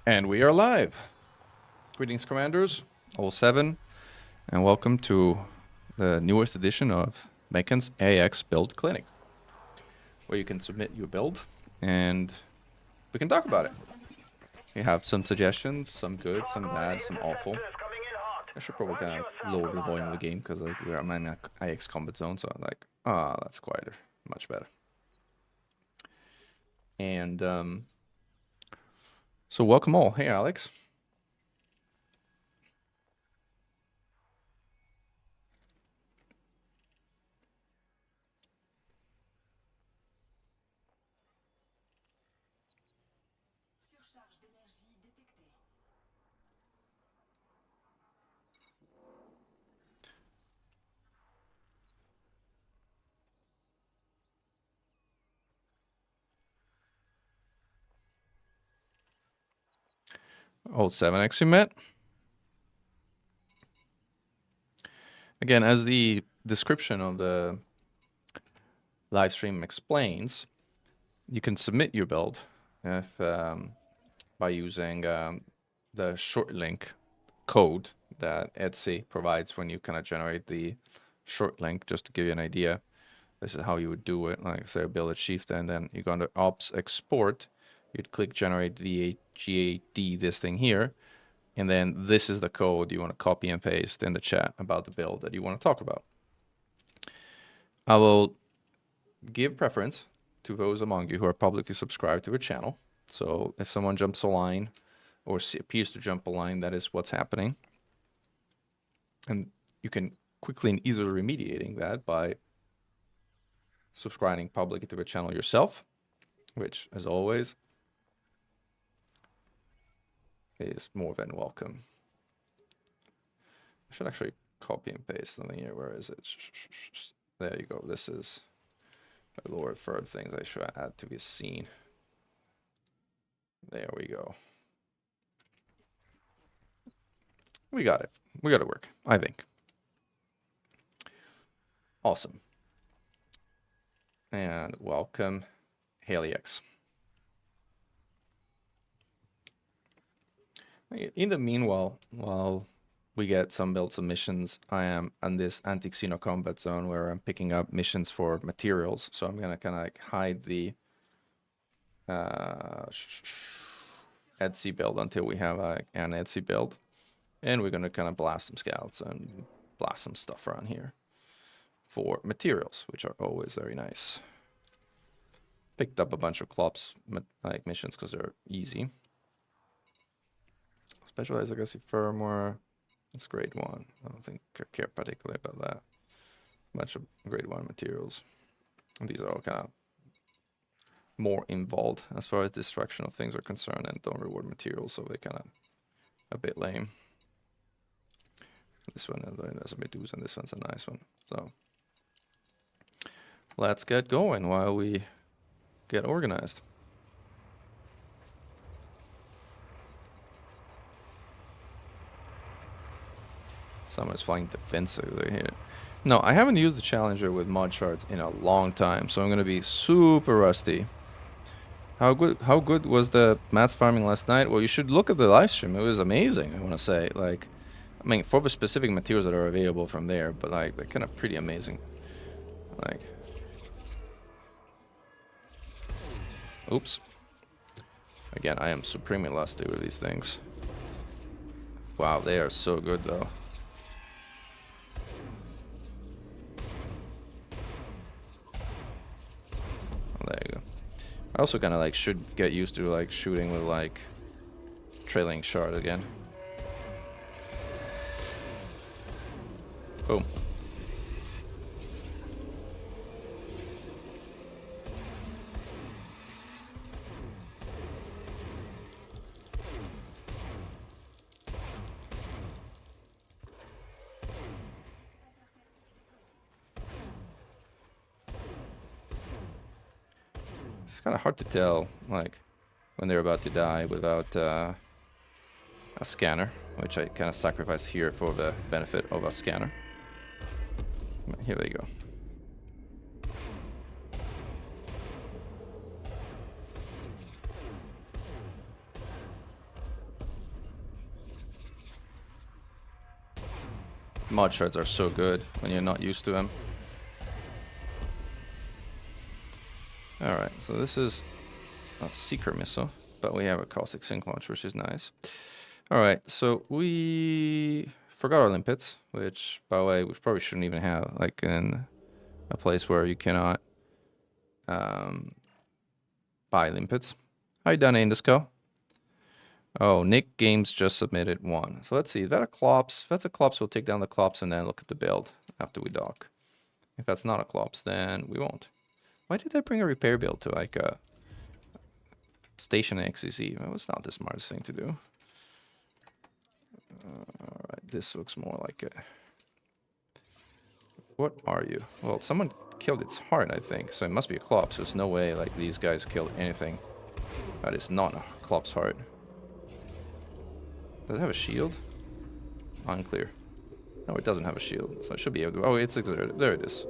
And we are live. Greetings, Commanders, all 7, and welcome to the newest edition of Mechan's AX Build Clinic, where you can submit your build and we can talk about it. We have some suggestions, some good, some bad, some awful. I should probably kind of lower the volume of the game because we're in an AX combat zone, so I'm like, that's quieter, much better. And so welcome all. Hey, Alex. Old 7X you met. Again, as the description of the live stream explains, you can submit your build if by using the short link code that edsy provides when you kind of generate the short link. Just to give you an idea, this is how you would do it. Like say build a shift, and then you go under ops export, you'd click generate V.GD, this thing here, and then this is the code you want to copy and paste in the chat about the build that you want to talk about. I will give preference to those among you who are publicly subscribed to the channel. So if someone jumps a line or appears to jump a line, that is what's happening. And you can quickly and easily remediating that by subscribing publicly to the channel yourself, which, as always, is more than welcome. I should actually copy and paste something here. Where is it? There you go. This is the lower third things I should add to be seen. There we go. We got it. We got it work, I think. Awesome. And welcome, HaleyX. In the meanwhile, while we get some build submissions, I am in this anti-xeno combat zone where I'm picking up missions for materials. So I'm gonna kind of like hide the edsy build until we have an edsy build, and we're gonna kind of blast some scouts and blast some stuff around here for materials, which are always very nice. Picked up a bunch of Klops like missions because they're easy. Specialized legacy firmware, that's grade 1. I don't think I care particularly about that. Bunch of grade 1 materials. And these are all kind of more involved as far as destruction of things are concerned, and don't reward materials, so they kind of a bit lame. This one has a Medusa, and this one's a nice one. So let's get going while we get organized. Someone's flying defensively here. No, I haven't used the Challenger with mod shards in a long time, so I'm gonna be super rusty. How good was the mats farming last night? Well, you should look at the live stream. It was amazing, I want to say. Like, I mean, for the specific materials that are available from there, but like they're kind of pretty amazing. Like, oops. Again, I am supremely lusty with these things. Wow, they are so good though. Oh, there you go. I also kind of like should get used to like shooting with like trailing shard again. Boom. It's kind of hard to tell, like, when they're about to die without a scanner, which I kind of sacrifice here for the benefit of a scanner. Here they go. Mod shards are so good when you're not used to them. Alright, so this is a Seeker missile, but we have a caustic sink launch, which is nice. Alright, so we forgot our limpets, which, by the way, we probably shouldn't even have, like, in a place where you cannot buy limpets. How you done, Indisco? Oh, Nick Games just submitted one. So let's see, is that a Klops? If that's a Klops, we'll take down the Klops and then look at the build after we dock. If that's not a Klops, then we won't. Why did I bring a repair build to, like, a station XCC? That was not the smartest thing to do. Alright, this looks more like a... What are you? Well, someone killed its heart, I think. So it must be a Klops. There's no way, like, these guys killed anything that is not a Klops heart. Does it have a shield? Unclear. No, it doesn't have a shield. So it should be able to... Oh, it's exerted. There it is.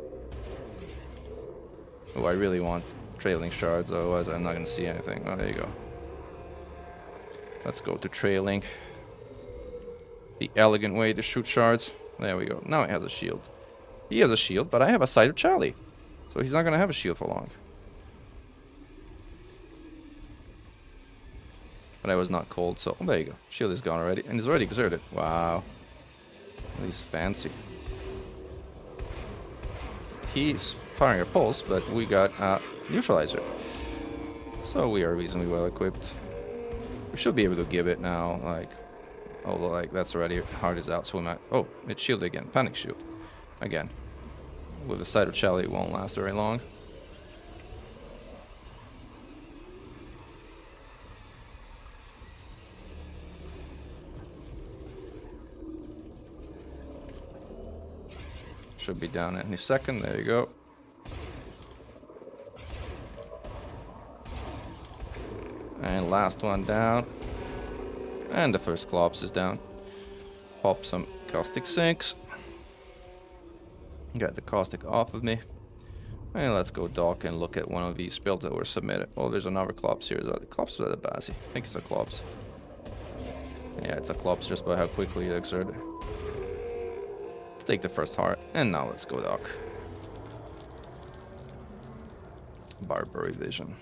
Oh, I really want trailing shards, otherwise I'm not going to see anything. Oh, there you go. Let's go to trailing. The elegant way to shoot shards. There we go. Now he has a shield. He has a shield, but I have a sight of Charlie. So he's not going to have a shield for long. But I was not cold, so... Oh, there you go. Shield is gone already. And it's already exerted. Wow. He's fancy. He's firing a pulse, but we got a neutralizer. So we are reasonably well equipped. We should be able to give it now, like... Although, like, that's already hard as out, so we might... Oh, it's shielded again. Panic shield. Again. With the sight of Charlie, it won't last very long. Should be down any second. There you go. And last one down. And the first Klops is down. Pop some caustic sinks. Got the caustic off of me. And let's go dock and look at one of these builds that were submitted. Oh, there's another Klops here. Is that the Klops or the Bassy? I think it's a Klops. Yeah, it's a Klops just by how quickly it exerted. Take the first heart, and now let's go dock. Barbary vision.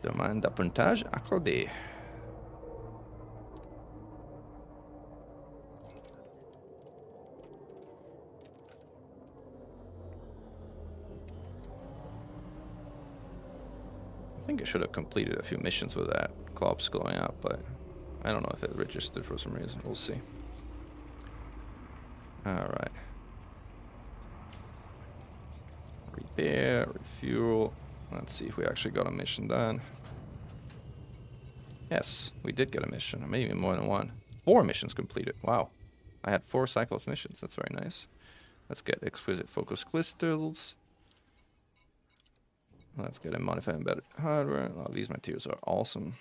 Demande d'appontage accordé. I think I should have completed a few missions with that Klops glowing up, but I don't know if it registered for some reason. We'll see. Alright. Repair, refuel. Let's see if we actually got a mission done. Yes, we did get a mission. Maybe more than one. 4 missions completed. Wow. I had 4 Cyclops missions. That's very nice. Let's get exquisite focus crystals. Let's get a modified embedded hardware. Oh, these materials are awesome.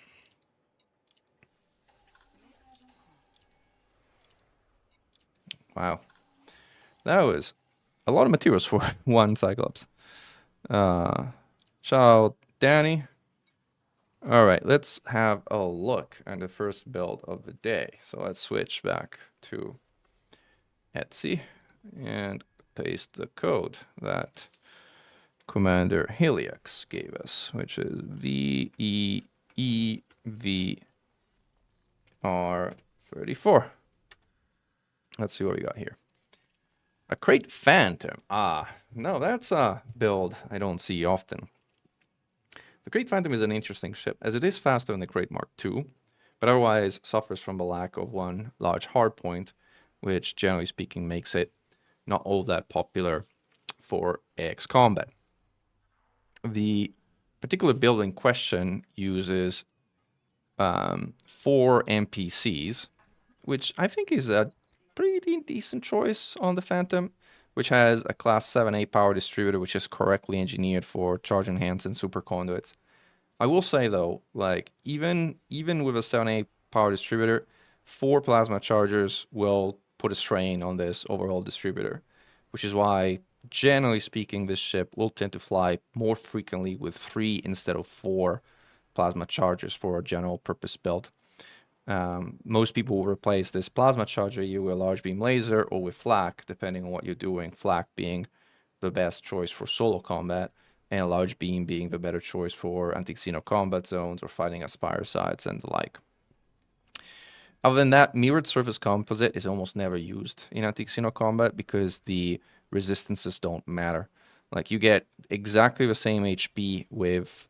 Wow. That was a lot of materials for one Cyclops. Ciao, Danny. Alright, let's have a look at the first build of the day. So let's switch back to Etsy and paste the code that Commander Helix gave us, which is VEEVR34. Let's see what we got here. A Krait Phantom. Ah, no, that's a build I don't see often. The Krait Phantom is an interesting ship, as it is faster than the Krait Mark II, but otherwise suffers from the lack of one large hardpoint, which generally speaking makes it not all that popular for AX combat. The particular build in question uses 4 NPCs, which I think is a pretty decent choice on the Phantom, which has a class 7A power distributor, which is correctly engineered for charge enhance and super conduits. I will say though, like even with a 7A power distributor, 4 plasma chargers will put a strain on this overall distributor, which is why, generally speaking, this ship will tend to fly more frequently with 3 instead of 4 plasma chargers for a general purpose build. Most people will replace this plasma charger either with a large beam laser or with flak, depending on what you're doing. Flak being the best choice for solo combat, and a large beam being the better choice for anti-xeno combat zones or fighting aspire sites and the like. Other than that, mirrored surface composite is almost never used in anti-xeno combat because the resistances don't matter. Like, you get exactly the same HP with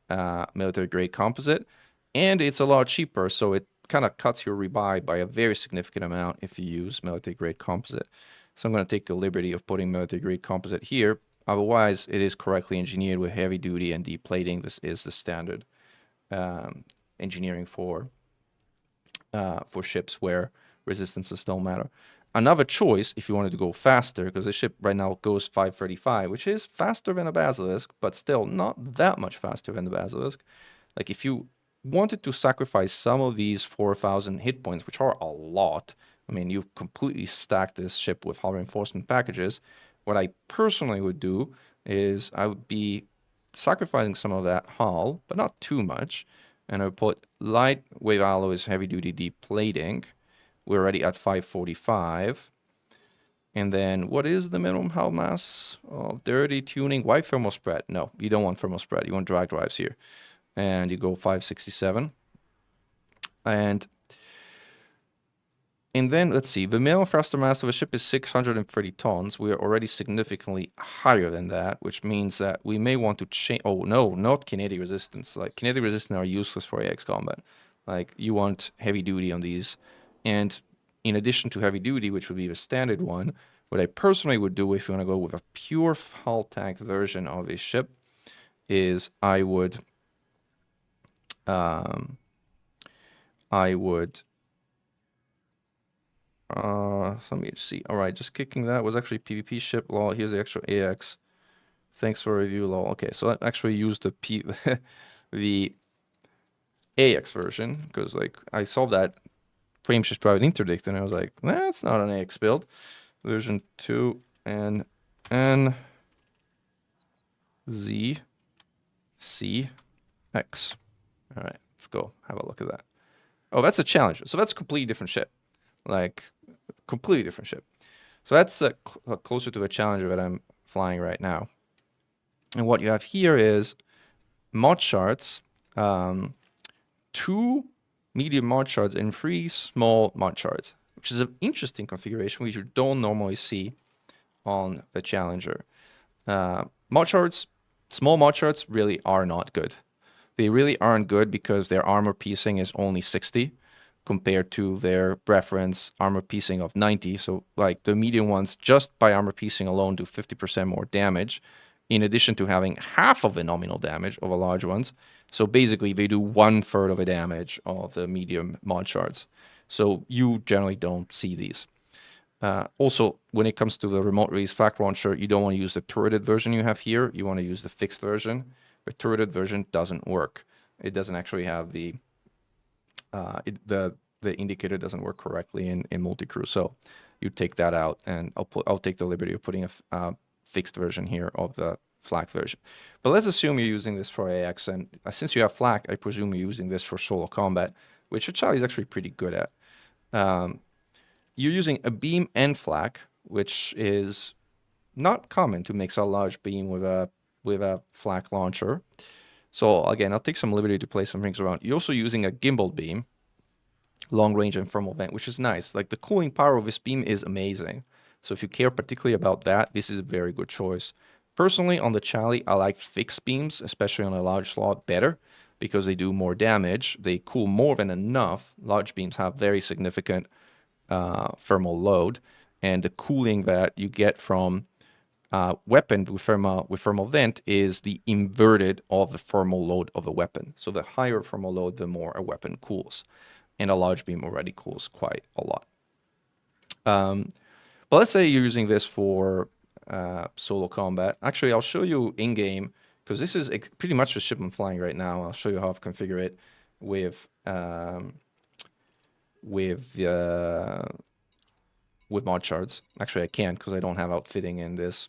military grade composite, and it's a lot cheaper, so it kind of cuts your rebuy by a very significant amount if you use military grade composite. So I'm going to take the liberty of putting military grade composite here. Otherwise, it is correctly engineered with heavy duty and deep plating. This is the standard engineering for ships where resistances don't matter. Another choice, if you wanted to go faster, because the ship right now goes 535, which is faster than a Basilisk, but still not that much faster than the Basilisk. Like, if you wanted to sacrifice some of these 4,000 hit points, which are a lot, I mean, you've completely stacked this ship with hull reinforcement packages. What I personally would do is I would be sacrificing some of that hull, but not too much. And I would put light wave alloys, heavy duty deep plating. We're already at 545. And then what is the minimum hull mass of dirty tuning? Why thermal spread? No, you don't want thermal spread. You want drag drives here. And you go 567. And then, let's see, the minimum thruster mass of a ship is 630 tons. We are already significantly higher than that, which means that we may want to change... Oh, no, not kinetic resistance. Like, kinetic resistance are useless for AX combat. Like, you want heavy duty on these. And in addition to heavy duty, which would be the standard one, what I personally would do if you want to go with a pure hull tank version of a ship is I would... let me see. All right, just kicking that was actually PvP ship. Lol, here's the extra AX. Thanks for a review, lol. Okay, so I actually used the AX version because, like, I saw that frameshift private interdict and I was like, that's not an AX build. Version 2 and NZCX. All right, let's go have a look at that. Oh, that's a Challenger. So that's a completely different ship. Like, completely different ship. So that's closer to the Challenger that I'm flying right now. And what you have here is mod charts, 2 medium mod charts and 3 small mod charts, which is an interesting configuration which you don't normally see on the Challenger. Mod charts, small mod charts really are not good. They really aren't good because their armor piecing is only 60. Compared to their reference armor piecing of 90. So, like, the medium ones, just by armor piecing alone, do 50% more damage, in addition to having half of the nominal damage of the large ones. So basically, they do 1/3 of the damage of the medium mod shards. So you generally don't see these. Also, when it comes to the remote release flak launcher, you don't want to use the turreted version you have here. You want to use the fixed version. The turreted version doesn't work. It doesn't actually have the indicator doesn't work correctly in multi-crew, so you take that out, and I'll take the liberty of putting a fixed version here of the flak version. But let's assume you're using this for AX, and since you have flak, I presume you're using this for solo combat, which Charlie is actually pretty good at. You're using a beam and flak, which is not common to mix a large beam with a flak launcher. So again, I'll take some liberty to play some things around. You're also using a gimbal beam, long range and thermal vent, which is nice. Like, the cooling power of this beam is amazing. So if you care particularly about that, this is a very good choice. Personally, on the Charlie, I like fixed beams, especially on a large slot, better because they do more damage. They cool more than enough. Large beams have very significant thermal load, and the cooling that you get from weapon with thermal vent is the inverted of the thermal load of a weapon. So the higher thermal load, the more a weapon cools. And a large beam already cools quite a lot. But let's say you're using this for solo combat. Actually, I'll show you in-game, because this is pretty much the ship I'm flying right now. I'll show you how I've configured it with mod shards. Actually, I can't because I don't have outfitting in this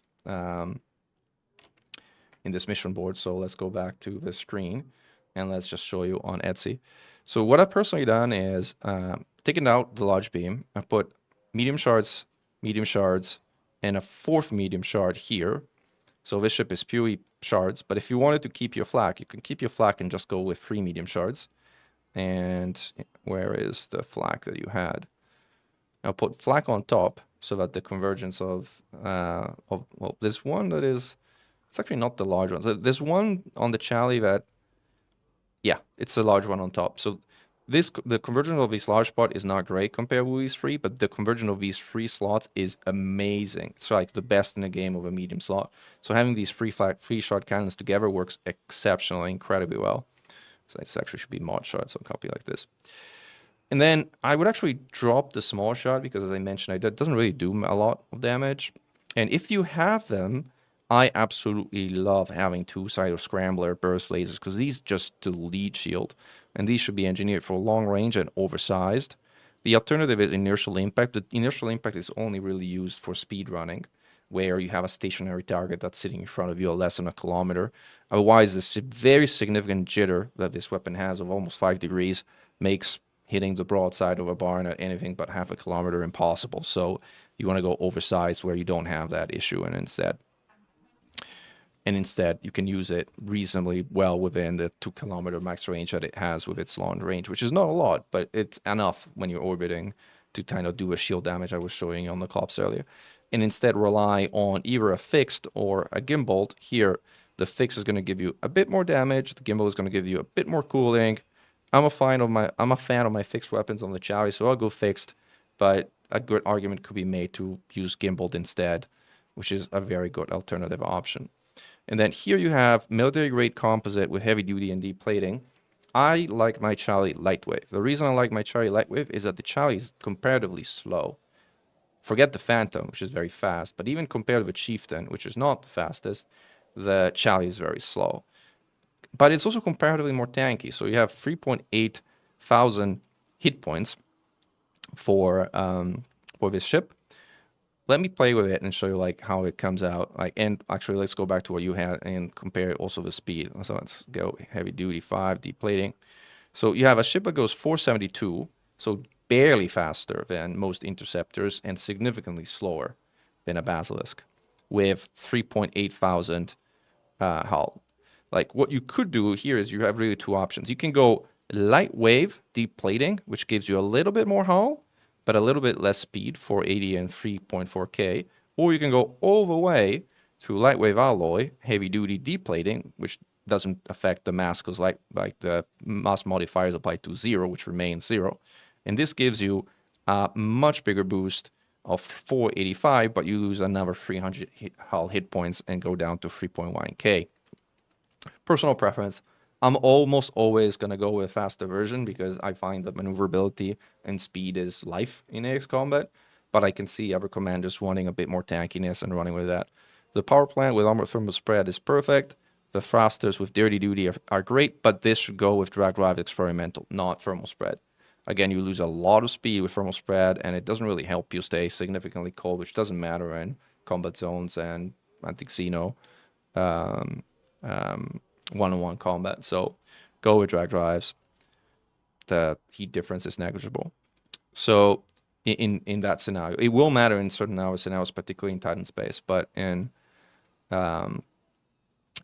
mission board. So let's go back to the screen, and let's just show you on Etsy. So what I've personally done is taken out the large beam. I put medium shards, and a fourth medium shard here. So this ship is purely shards, but if you wanted to keep your flak, you can keep your flak and just go with 3 medium shards. And where is the flak that you had? I'll put flak on top so that the convergence of well, there's one that is, it's actually not the large one. So there's one on the Chally that, yeah, it's a large one on top. So the convergence of this large spot is not great compared with these 3, but the convergence of these 3 slots is amazing. It's like the best in the game of a medium slot. So having these 3 shard cannons together works exceptionally, incredibly well. So this actually should be mod shard, so a copy like this. And then I would actually drop the small shot because, as I mentioned, it doesn't really do a lot of damage. And if you have them, I absolutely love having 2-sided scrambler burst lasers because these just do lead shield. And these should be engineered for long range and oversized. The alternative is inertial impact. The inertial impact is only really used for speed running, where you have a stationary target that's sitting in front of you less than a kilometer. Otherwise, the very significant jitter that this weapon has of almost 5 degrees makes hitting the broadside of a barn at anything but half a kilometer impossible. So you want to go oversized where you don't have that issue, and instead you can use it reasonably well within the 2-kilometer max range that it has with its long range, which is not a lot, but it's enough when you're orbiting to kind of do a shield damage I was showing you on the Klops earlier. And instead rely on either a fixed or a gimbal. Here, the fixed is going to give you a bit more damage. The gimbal is going to give you a bit more cooling. I'm a fan of my fixed weapons on the Chally, so I'll go fixed. But a good argument could be made to use gimbal instead, which is a very good alternative option. And then here you have military grade composite with heavy duty and deep plating. I like my Chally lightweight. The reason I like my Chally lightweight is that the Chally is comparatively slow. Forget the Phantom, which is very fast, but even compared with Chieftain, which is not the fastest, the Chally is very slow. But it's also comparatively more tanky. So you have 3.8 thousand hit points for this ship. Let me play with it and show you like how it comes out. And actually, let's go back to what you had and compare also the speed. So let's go heavy duty 5, deep plating. So you have a ship that goes 472, so barely faster than most interceptors and significantly slower than a Basilisk, with 3.8 thousand hull. Like what you could do here is you have really 2 options. You can go light wave deep plating, which gives you a little bit more hull, but a little bit less speed, 480 and 3.4K. Or you can go all the way to light wave alloy, heavy duty deep plating, which doesn't affect the mass because like the mass modifiers apply to 0, which remains 0. And this gives you a much bigger boost of 485, but you lose another 300 hull hit points and go down to 3.1K. Personal preference. I'm almost always going to go with a faster version because I find that maneuverability and speed is life in AX combat, but I can see other commanders wanting a bit more tankiness and running with that. The power plant with armored thermal spread is perfect. The thrusters with dirty duty are great, but this should go with drag drive experimental, not thermal spread. Again, you lose a lot of speed with thermal spread, and it doesn't really help you stay significantly cold, which doesn't matter in combat zones and anti-xeno one-on-one combat. So go with drag drives. The heat difference is negligible. So in that scenario, it will matter in certain scenarios, particularly in Titan space, but in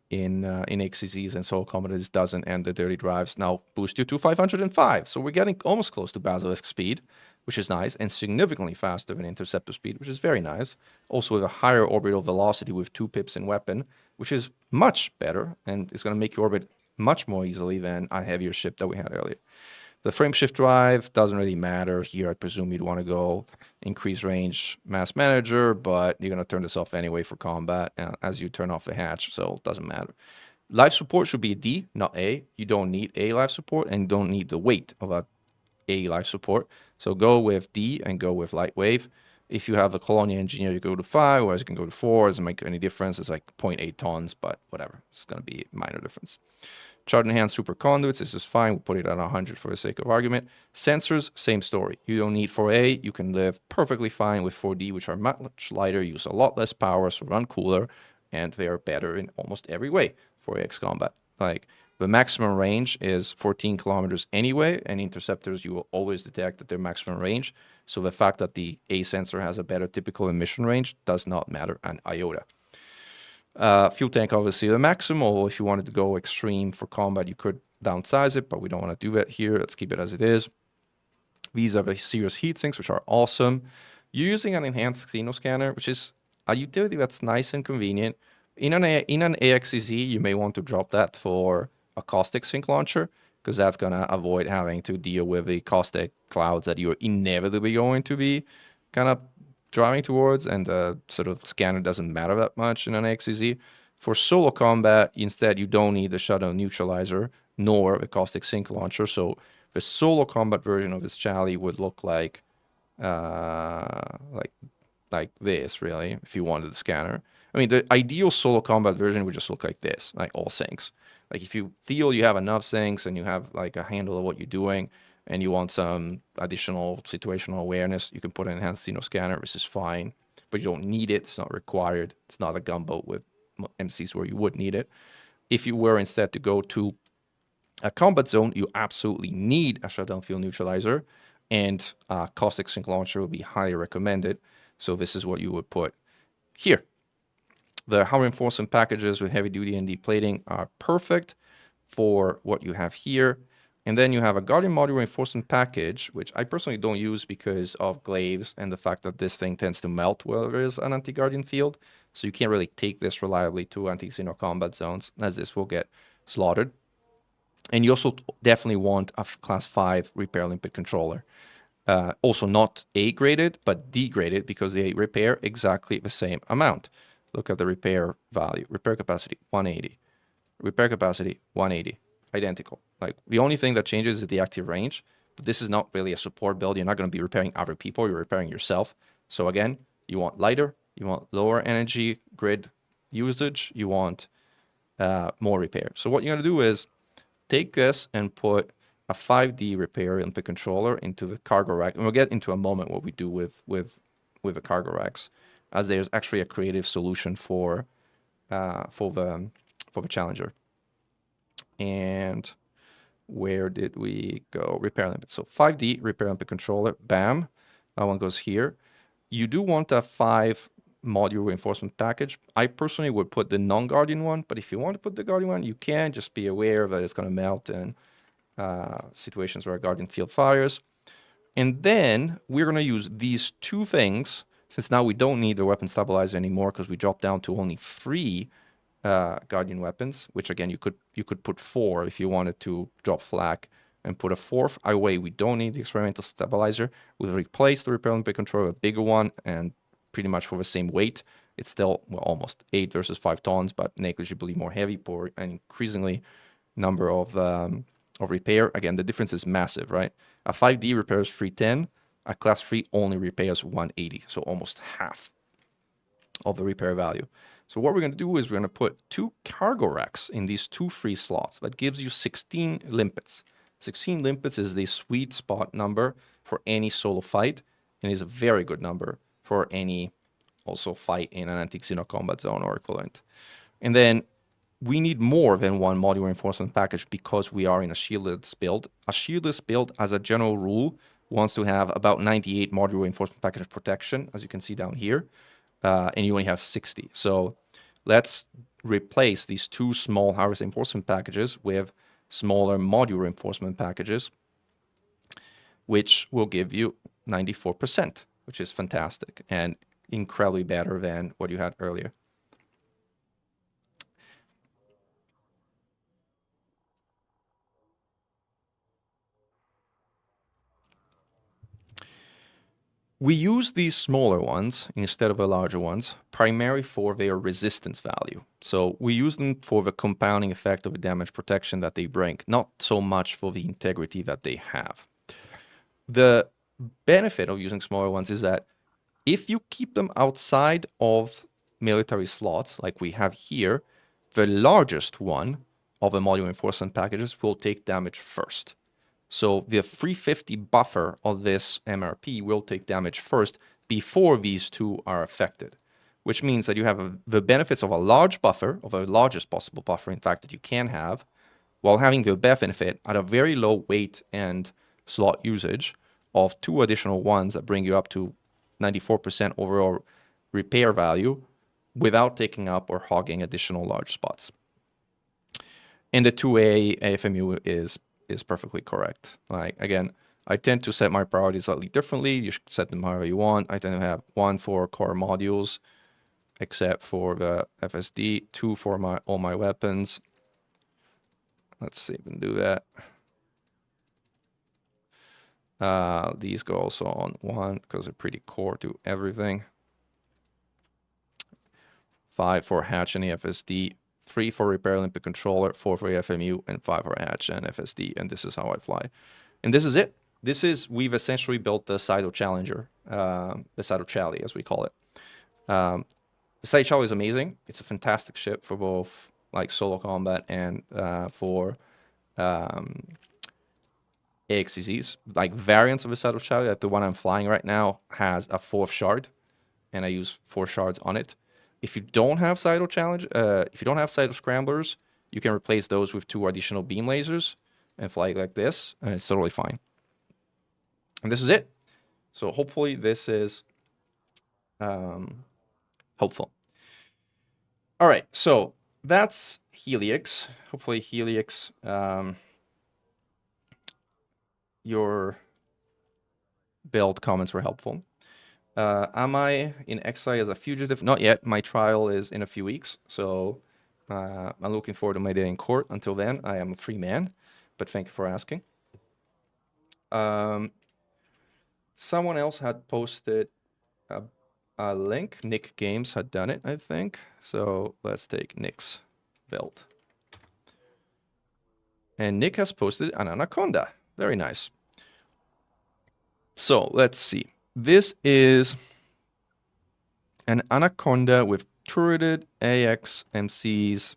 XCZs and solo combat, it doesn't, and the dirty drives now boost you to 505. So we're getting almost close to Basilisk speed, which is nice, and significantly faster than interceptor speed, which is very nice. Also with a higher orbital velocity with 2 pips in weapon, which is much better, and is going to make you orbit much more easily than a heavier ship that we had earlier. The frame shift drive doesn't really matter here. I presume you'd want to go increase range mass manager, but you're going to turn this off anyway for combat as you turn off the hatch, so it doesn't matter. Life support should be a D, not A. You don't need A life support and don't need the weight of a life support. So go with D and go with light wave. If you have a Colonia engineer, you go to 5, whereas you can go to 4. It doesn't make any difference. It's like 0.8 tons, but whatever. It's going to be a minor difference. Chart enhanced super conduits. This is fine. We'll put it at 100 for the sake of argument. Sensors, same story. You don't need 4A. You can live perfectly fine with 4D, which are much lighter, use a lot less power, so run cooler, and they are better in almost every way for AX combat. Like The maximum range is 14 kilometers anyway, and interceptors, you will always detect at their maximum range. So the fact that the A sensor has a better typical emission range does not matter an iota. Fuel tank, obviously the maximal. If you wanted to go extreme for combat, you could downsize it, but we don't want to do that here. Let's keep it as it is. These are the serious heat sinks, which are awesome. You're using an enhanced xenoscanner, which is a utility that's nice and convenient. In an AXEZ, you may want to drop that for a caustic sink launcher, because that's going to avoid having to deal with the caustic clouds that you're inevitably going to be kind of driving towards, and the sort of scanner doesn't matter that much in an AXEZ. For solo combat, instead, you don't need the shutdown neutralizer nor a caustic sink launcher. So the solo combat version of this Chally would look like this, really, if you wanted the scanner. I mean, the ideal solo combat version would just look like this, like all sinks. Like if you feel you have enough sinks and you have like a handle of what you're doing and you want some additional situational awareness, you can put an enhanced Xeno scanner. This is fine, but you don't need it. It's not required. It's not a gunboat with MCs where you would need it. If you were instead to go to a combat zone, you absolutely need a shutdown fuel neutralizer, and a caustic sink launcher would be highly recommended. So this is what you would put here. The hull reinforcement packages with heavy duty and deep plating are perfect for what you have here. And then you have a Guardian module reinforcement package, which I personally don't use because of glaives and the fact that this thing tends to melt where there is an anti-Guardian field. So you can't really take this reliably to anti-Xeno combat zones, as this will get slaughtered. And you also definitely want a class 5 repair limpet controller. Also not A graded, but D graded, because they repair exactly the same amount. Look at the repair value. Repair capacity, 180. Repair capacity, 180. Identical. Like, the only thing that changes is the active range, but this is not really a support build. You're not going to be repairing other people. You're repairing yourself. So again, you want lighter, you want lower energy grid usage, you want more repair. So what you're going to do is take this and put a 5D repair input controller into the cargo rack. And we'll get into a moment what we do with the cargo racks, as there's actually a creative solution for the Challenger. And where did we go? Repair limpet. So 5D repair limpet controller, bam, that one goes here. You do want a 5 module reinforcement package. I personally would put the non-Guardian one, but if you want to put the Guardian one, you can. Just be aware that it's going to melt in situations where a Guardian field fires. And then we're going to use these two things, since now we don't need the weapon stabilizer anymore because we dropped down to only 3 Guardian weapons, which again, you could put 4 if you wanted to drop flak and put a 4th. Either way, we don't need the experimental stabilizer. We've replaced the repair limpet controller with a bigger one, and pretty much for the same weight. It's still, well, almost 8 versus 5 tons, but negligibly more heavy for an increasingly number of repair. Again, the difference is massive, right? A 5D repairs 310, a class 3 only repairs 180, so almost half of the repair value. So what we're going to do is we're going to put 2 cargo racks in these 2 free slots. That gives you 16 limpets. 16 limpets is the sweet spot number for any solo fight, and is a very good number for any also fight in an anti-Xeno combat zone or equivalent. And then we need more than 1 module reinforcement package because we are in a shieldless build. A shieldless build, as a general rule, wants to have about 98 module reinforcement package protection, as you can see down here, and you only have 60. So let's replace these 2 small harvest reinforcement packages with smaller module reinforcement packages, which will give you 94%, which is fantastic and incredibly better than what you had earlier. We use these smaller ones instead of the larger ones, primarily for their resistance value. So we use them for the compounding effect of the damage protection that they bring, not so much for the integrity that they have. The benefit of using smaller ones is that if you keep them outside of military slots, like we have here, the largest one of the module reinforcement packages will take damage first. So the 350 buffer of this MRP will take damage first before these 2 are affected, which means that you have the benefits of a large buffer, of the largest possible buffer, in fact, that you can have, while having the benefit at a very low weight and slot usage of 2 additional ones that bring you up to 94% overall repair value without taking up or hogging additional large spots. And the 2A AFMU is perfectly correct. Like, again, I tend to set my priorities slightly differently. You should set them however you want. I tend to have 1 for core modules, except for the FSD, 2 for all my weapons. Let's see if we can do that. These go also on 1 because they're pretty core to everything. 5 for hatch and FSD, 3 for repair Olympic controller, 4 for FMU, and 5 for hatch and FSD. And this is how I fly. And this is it. We've essentially built the Saito Challenger, the Saito Chally, as we call it. The Saito Chally is amazing. It's a fantastic ship for both like solo combat and for AXCCs. Like variants of the Saito Chally, like the one I'm flying right now has a 4th shard, and I use 4 shards on it. If you don't have Saito Scramblers, you can replace those with 2 additional beam lasers and fly like this, and it's totally fine. And this is it. So hopefully this is helpful. All right, so that's Helix. Hopefully Helix, your build comments were helpful. Am I in exile as a fugitive? Not yet. My trial is in a few weeks, so I'm looking forward to my day in court. Until then, I am a free man, but thank you for asking. Someone else had posted a link. Nick Games had done it, I think. So let's take Nick's build. And Nick has posted an Anaconda. Very nice. So let's see. This is an Anaconda with turreted AX MCs,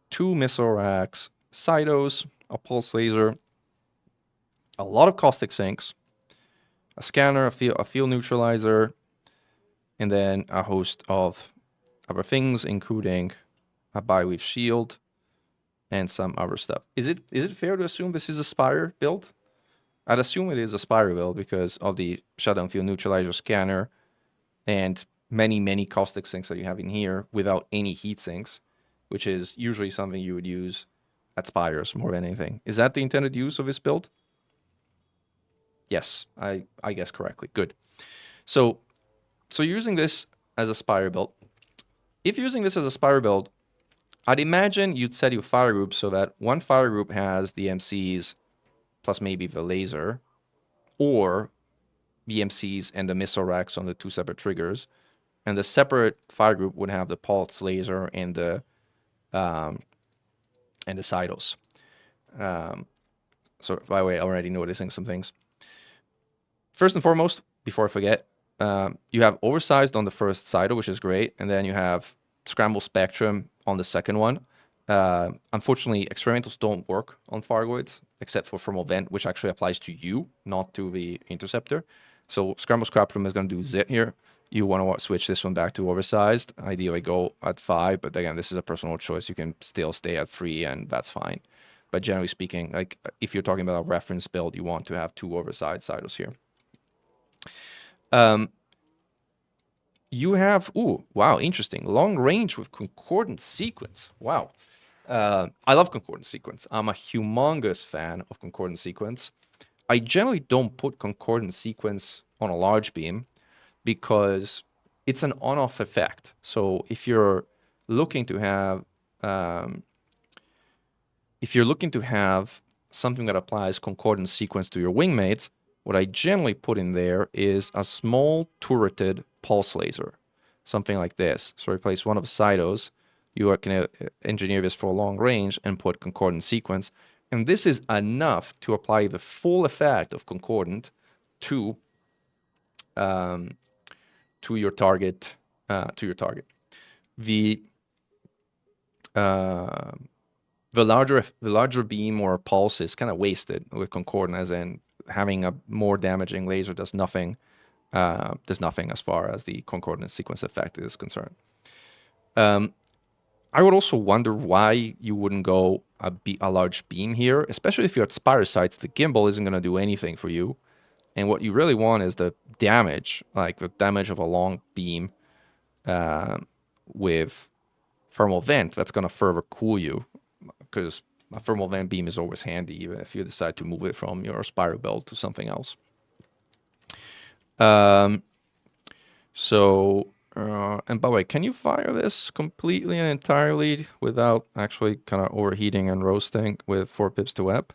2 missile racks, Cytos, a pulse laser, a lot of caustic sinks, a scanner, a field neutralizer, and then a host of other things, including a bi-weave shield and some other stuff. Is it fair to assume this is a Spire build? I'd assume it is a Spire build because of the shutdown field neutralizer scanner and many caustic sinks that you have in here without any heat sinks, which is usually something you would use at Spires more than anything. Is that the intended use of this build? Yes, I guess correctly. Good. So using this as a Spire build, if you're using this as a Spire build, I'd imagine you'd set your fire group so that one fire group has the MCs plus maybe the laser, or the MCs and the missile racks on the 2 separate triggers, and the separate fire group would have the pulse laser and the Cytos. So by the way, already noticing some things. First and foremost, before I forget, you have oversized on the first Cyto, which is great, and then you have scramble spectrum on the second one. Unfortunately, experimentals don't work on Fargoids, except for thermal vent, which actually applies to you, not to the interceptor. So scramble spectrum is going to do zit here. You want to switch this one back to oversized. Ideally go at 5, but again, this is a personal choice. You can still stay at 3, and that's fine. But generally speaking, like if you're talking about a reference build, you want to have 2 oversized Cytos here. You have, ooh, wow, interesting. Long range with concordant sequence. Wow. I love concordant sequence. I'm a humongous fan of concordant sequence. I generally don't put concordant sequence on a large beam because it's an on-off effect. So if you're looking to have something that applies concordant sequence to your wingmates, what I generally put in there is a small turreted pulse laser, something like this. So replace one of the Cytos. You can engineer this for long range and put concordant sequence. And this is enough to apply the full effect of concordant to your target. The larger beam or pulse is kind of wasted with concordant, as in having a more damaging laser does nothing as far as the concordant sequence effect is concerned. I would also wonder why you wouldn't go a large beam here, especially if you're at Spire sites. The gimbal isn't going to do anything for you. And what you really want is the damage, like the damage of a long beam with thermal vent that's going to further cool you, because a thermal vent beam is always handy, even if you decide to move it from your Spire build to something else. And by the way, can you fire this completely and entirely without actually kind of overheating and roasting with 4 pips to WEP?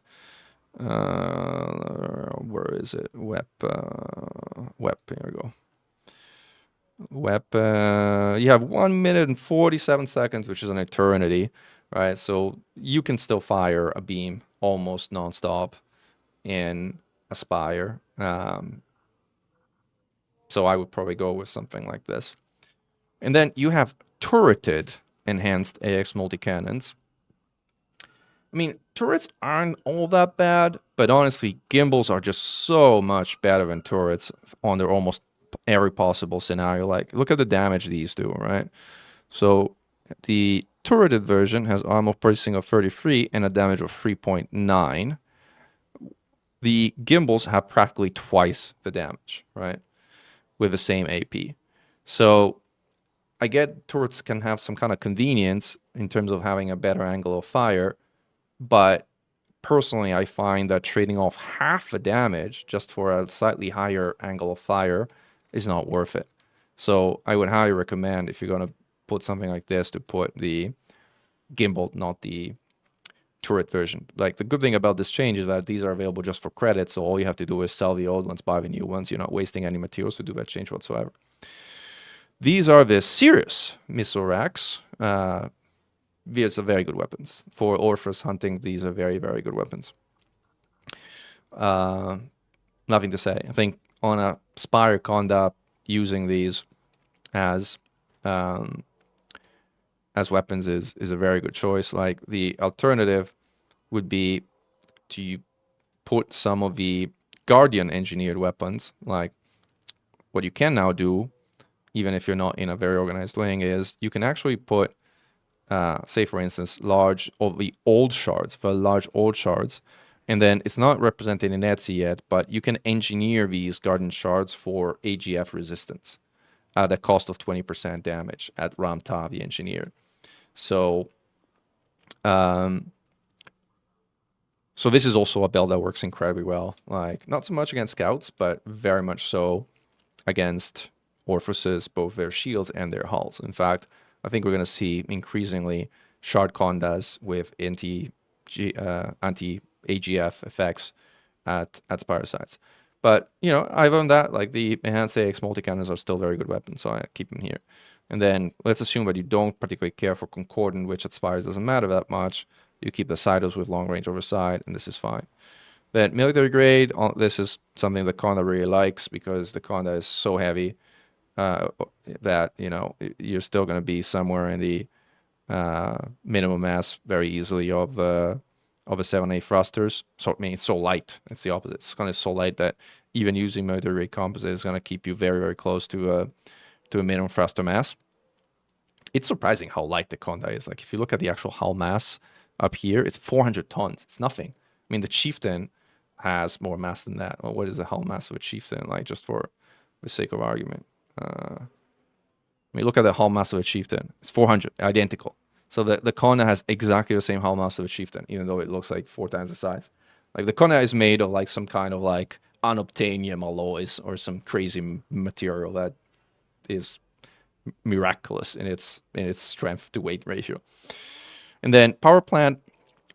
Where is it? WEP. Here we go. WEP. You have 1 minute and 47 seconds, which is an eternity, right? So you can still fire a beam almost nonstop in Aspire. So I would probably go with something like this. And then you have turreted enhanced AX multi-cannons. I mean, turrets aren't all that bad, but honestly, gimbals are just so much better than turrets under almost every possible scenario. Like, look at the damage these do, right? So the turreted version has armor piercing of 33 and a damage of 3.9. The gimbals have practically twice the damage, right? With the same AP. So I get turrets can have some kind of convenience in terms of having a better angle of fire, but personally I find that trading off half the damage just for a slightly higher angle of fire is not worth it. So I would highly recommend, if you're going to put something like this, to put the gimbal, not the turret version. Like, the good thing about this change is that these are available just for credit, so all you have to do is sell the old ones, buy the new ones. You're not wasting any materials to do that change whatsoever. These are the Sirius missile racks. These are very good weapons. For Orphers hunting, these are very, very good weapons. Nothing to say. I think on a Spire Conda, using these as weapons is a very good choice. Like, the alternative would be to put some of the Guardian engineered weapons. Like, what you can now do, even if you're not in a very organized wing, is you can actually put, say for instance, large old shards, and then it's not represented in edsy yet, but you can engineer these Guardian shards for AGF resistance at a cost of 20% damage at Ramtavi engineered. So so this is also a build that works incredibly well. Like, not so much against scouts, but very much so against Orphuses, both their shields and their hulls. In fact, I think we're going to see increasingly shard condas with anti-AGF effects at Spire sites. But, other than that, like, the enhanced AX multi-cannons are still very good weapons, so I keep them here. And then let's assume that you don't particularly care for Concordant, which at Spires doesn't matter that much. You keep the Cytos with long range oversight, and this is fine. Then military grade, this is something the Conda really likes, because the Conda is so heavy that, you're still going to be somewhere in the minimum mass very easily of a 7A thrusters. So, I mean, it's so light. It's the opposite. It's kind of so light that even using military grade composite is going to keep you very, very close to a minimum thruster mass. It's surprising how light the Conda is. Like, if you look at the actual hull mass up here, it's 400 tons. It's nothing. I mean, the Chieftain has more mass than that. Well, what is the hull mass of a Chieftain? Like, just for the sake of argument. I mean, look at the hull mass of a Chieftain. It's 400, identical. So the Conda has exactly the same hull mass of a Chieftain, even though it looks like 4 times the size. Like, the Conda is made of like some kind of like unobtainium alloys or some crazy material that is miraculous in its strength to weight ratio. And then power plant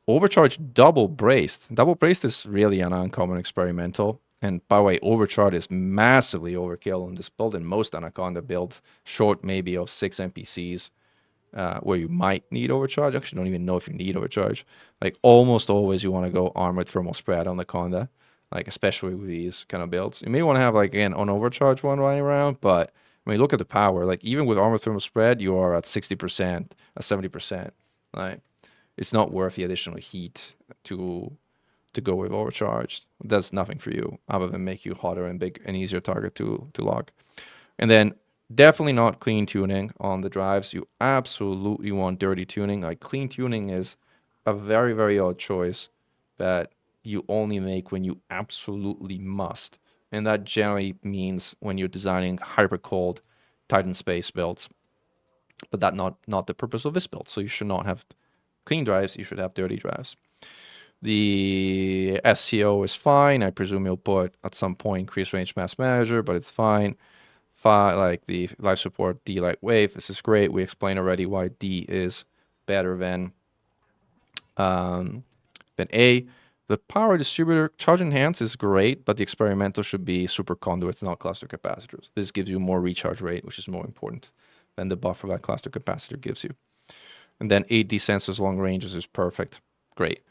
overcharged double braced. Double braced is really an uncommon experimental. And by the way, overcharge is massively overkill on this build. In most Anaconda build, short maybe of 6 NPCs, where you might need overcharge. Actually, don't even know if you need overcharge. Like, almost always you want to go armored thermal spread on the Conda, like, especially with these kind of builds. You may want to have, like, again, an overcharge one running around, but I mean, look at the power. Like, even with armored thermal spread, you are at 60%, 70%. Right? It's not worth the additional heat to go with overcharged. It does nothing for you other than make you hotter and big and easier target to log. And then Definitely not clean tuning on the drives. You absolutely want dirty tuning. Like clean tuning is a very, very odd choice that you only make when you absolutely must. And that generally means when you're designing hyper cold Titan Space builds. But that's not the purpose of this build. So you should not have clean drives, you should have dirty drives. The SCO is fine. I presume you'll put at some point increased range mass manager, but it's fine. Like the life support D light wave, this is great. We explained already why D is better than A. The power distributor charge enhance is great, but the experimental should be super conduits, not cluster capacitors. This gives you more recharge rate, which is more important than the buffer that cluster capacitor gives you. And then 8D sensors long ranges is perfect. Great.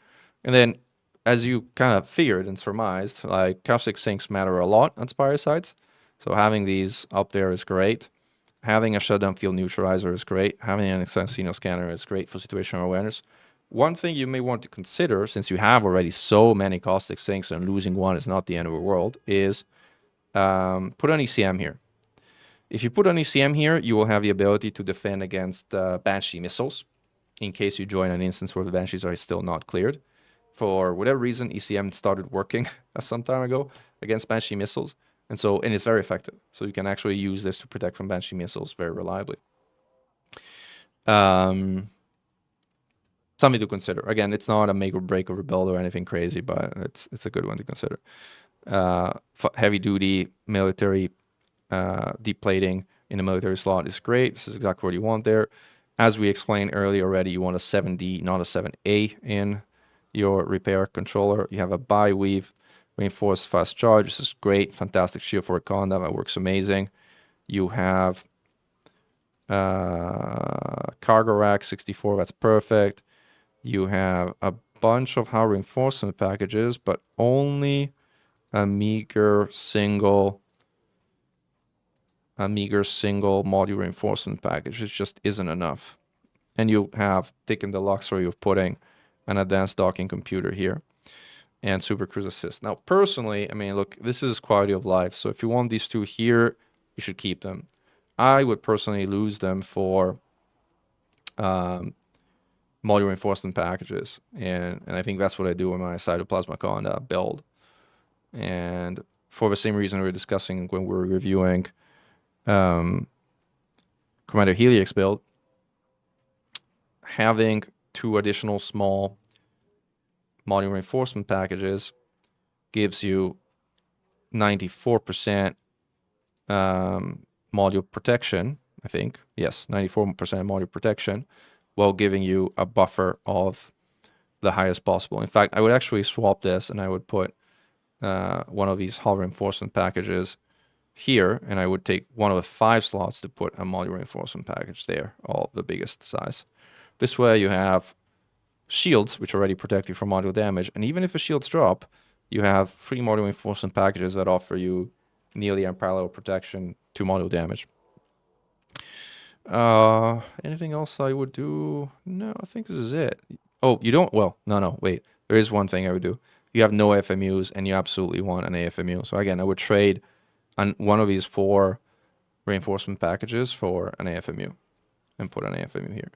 And then as you kind of figured and surmised, like caustic sinks matter a lot on Spire sites. So having these up there is great. Having a shutdown field neutralizer is great. Having an Exensino scanner is great for situational awareness. One thing you may want to consider, since you have already so many caustic sinks and losing one is not the end of the world, is put an ECM here. If you put an ECM here, you will have the ability to defend against Banshee missiles in case you join an instance where the Banshees are still not cleared. For whatever reason, ECM started working some time ago against Banshee missiles. And it's very effective. So you can actually use this to protect from Banshee missiles very reliably. Something to consider. Again, it's not a make or break of a build or anything crazy, but it's a good one to consider. Heavy duty military deep plating in the military slot is great. This is exactly what you want there. As we explained earlier already, you want a 7D, not a 7A in your repair controller. You have a bi-weave reinforced fast charge. This is great. Fantastic shield for Anaconda. That works amazing. You have cargo rack 64. That's perfect. You have a bunch of hard reinforcement packages, but only a meager single module reinforcement package. It just isn't enough. And you have taken the luxury of putting an advanced docking computer here and Super Cruise Assist. Now, personally, I mean, look, this is quality of life. So if you want these two here, you should keep them. I would personally lose them for module reinforcement packages. And I think that's what I do in my Cytoplasma Conda build. And for the same reason we were discussing when we were reviewing Commander Helix build, having two additional small module reinforcement packages gives you 94% module protection, I think. Yes, 94% module protection, while giving you a buffer of the highest possible. In fact, I would actually swap this and I would put one of these hull reinforcement packages here, and I would take one of the 5 slots to put a module reinforcement package there, all the biggest size. This way you have shields, which already protect you from module damage, and even if the shields drop, you have 3 module reinforcement packages that offer you nearly unparalleled protection to module damage. Anything else I would do? No, I think this is it. Oh, you don't? Well, no, wait. There is one thing I would do. You have no FMUs, and you absolutely want an AFMU. So again, I would trade one of these 4 reinforcement packages for an AFMU and put an AFMU here.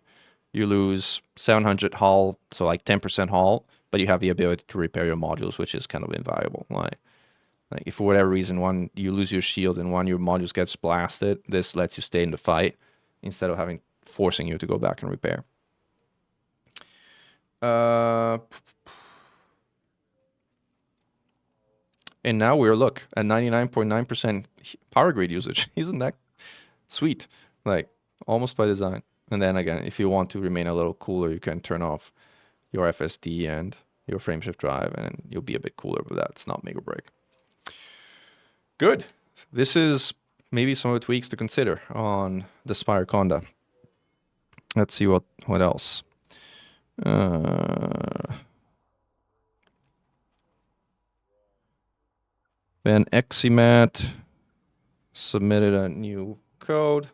You lose 700 hull, so like 10% hull, but you have the ability to repair your modules, which is kind of invaluable. Like if for whatever reason you lose your shield and one of your modules gets blasted, this lets you stay in the fight instead of forcing you to go back and repair. And now we're, look, at 99.9% power grid usage. Isn't that sweet? Like, almost by design. And then again, if you want to remain a little cooler, you can turn off your FSD and your frameshift drive, and you'll be a bit cooler, but that's not make or break. Good. This is maybe some of the tweaks to consider on the Spire Conda. Let's see what else. Then Eximat submitted a new code.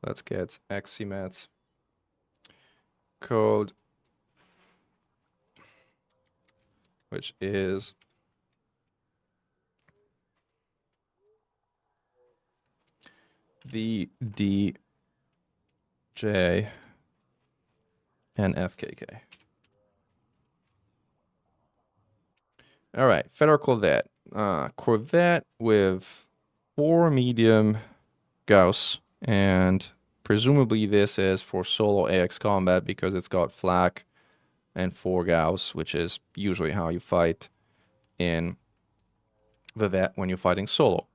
Let's get Eximat's code, which is V.D. J and FKK. All right, Federal Corvette. Corvette with 4 medium Gauss, and presumably this is for solo AX combat because it's got flak and 4 Gauss, which is usually how you fight in the Vet when you're fighting solo.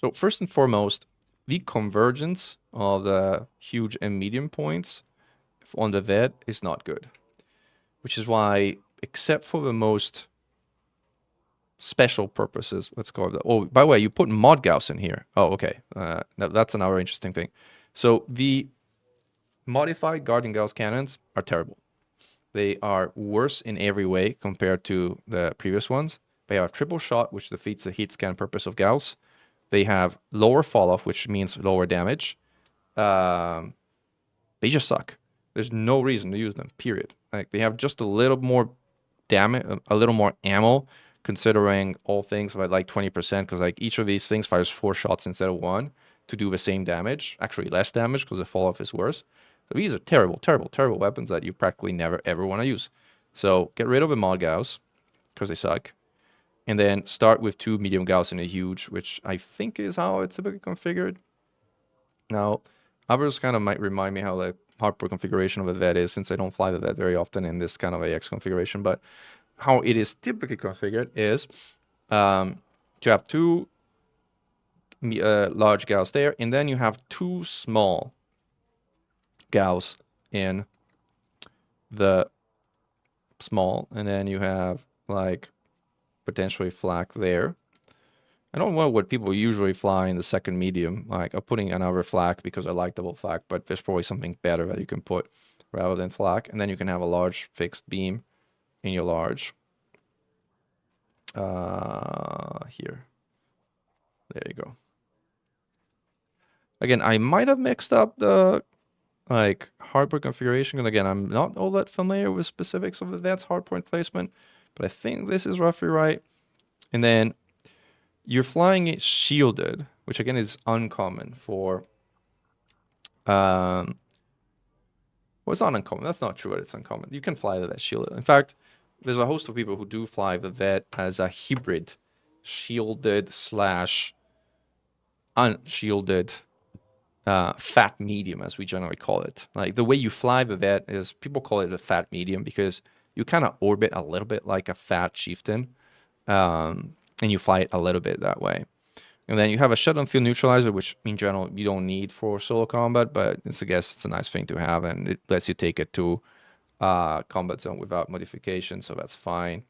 So first and foremost, the convergence of the huge and medium points on the Vet is not good, which is why, except for the most special purposes, let's call it that. Oh, by the way, you put mod Gauss in here. Oh, okay. That's another interesting thing. So the modified Guardian Gauss cannons are terrible. They are worse in every way compared to the previous ones. They have triple shot, which defeats the heat scan purpose of Gauss. They have lower fall-off, which means lower damage. They just suck. There's no reason to use them, period. Like, they have just a little more damage, a little more ammo, considering all things by like 20%, because like each of these things fires 4 shots instead of 1 to do the same damage. Actually, less damage because the fall-off is worse. So these are terrible, terrible, terrible weapons that you practically never, ever want to use. So get rid of the mod Gauss, because they suck. And then start with 2 medium Gauss and a huge, which I think is how it's typically configured. Now, others kind of might remind me how the hardcore configuration of a Vet is, since I don't fly the Vet very often in this kind of AX configuration. But how it is typically configured is to have 2 large Gauss there, and then you have 2 small Gauss in the small, and then you have like potentially flak there. I don't know what people usually fly in the second medium. Like, I'm putting another flak because I like double flak, but there's probably something better that you can put rather than flak. And then you can have a large fixed beam in your large. Here. There you go. Again, I might have mixed up the like hardpoint configuration, and again, I'm not all that familiar with specifics of advanced hardpoint placement, but I think this is roughly right. And then you're flying it shielded, which again is uncommon for well, it's not uncommon. That's not true, but it's uncommon. You can fly that shielded. In fact, there's a host of people who do fly the Vet as a hybrid shielded slash unshielded fat medium, as we generally call it. Like, the way you fly the Vet is, people call it a fat medium because you kind of orbit a little bit like a fat chieftain, and you fly it a little bit that way. And then you have a shutdown field neutralizer, which in general you don't need for solo combat, but I guess it's a nice thing to have, and it lets you take it to combat zone without modification, so that's fine.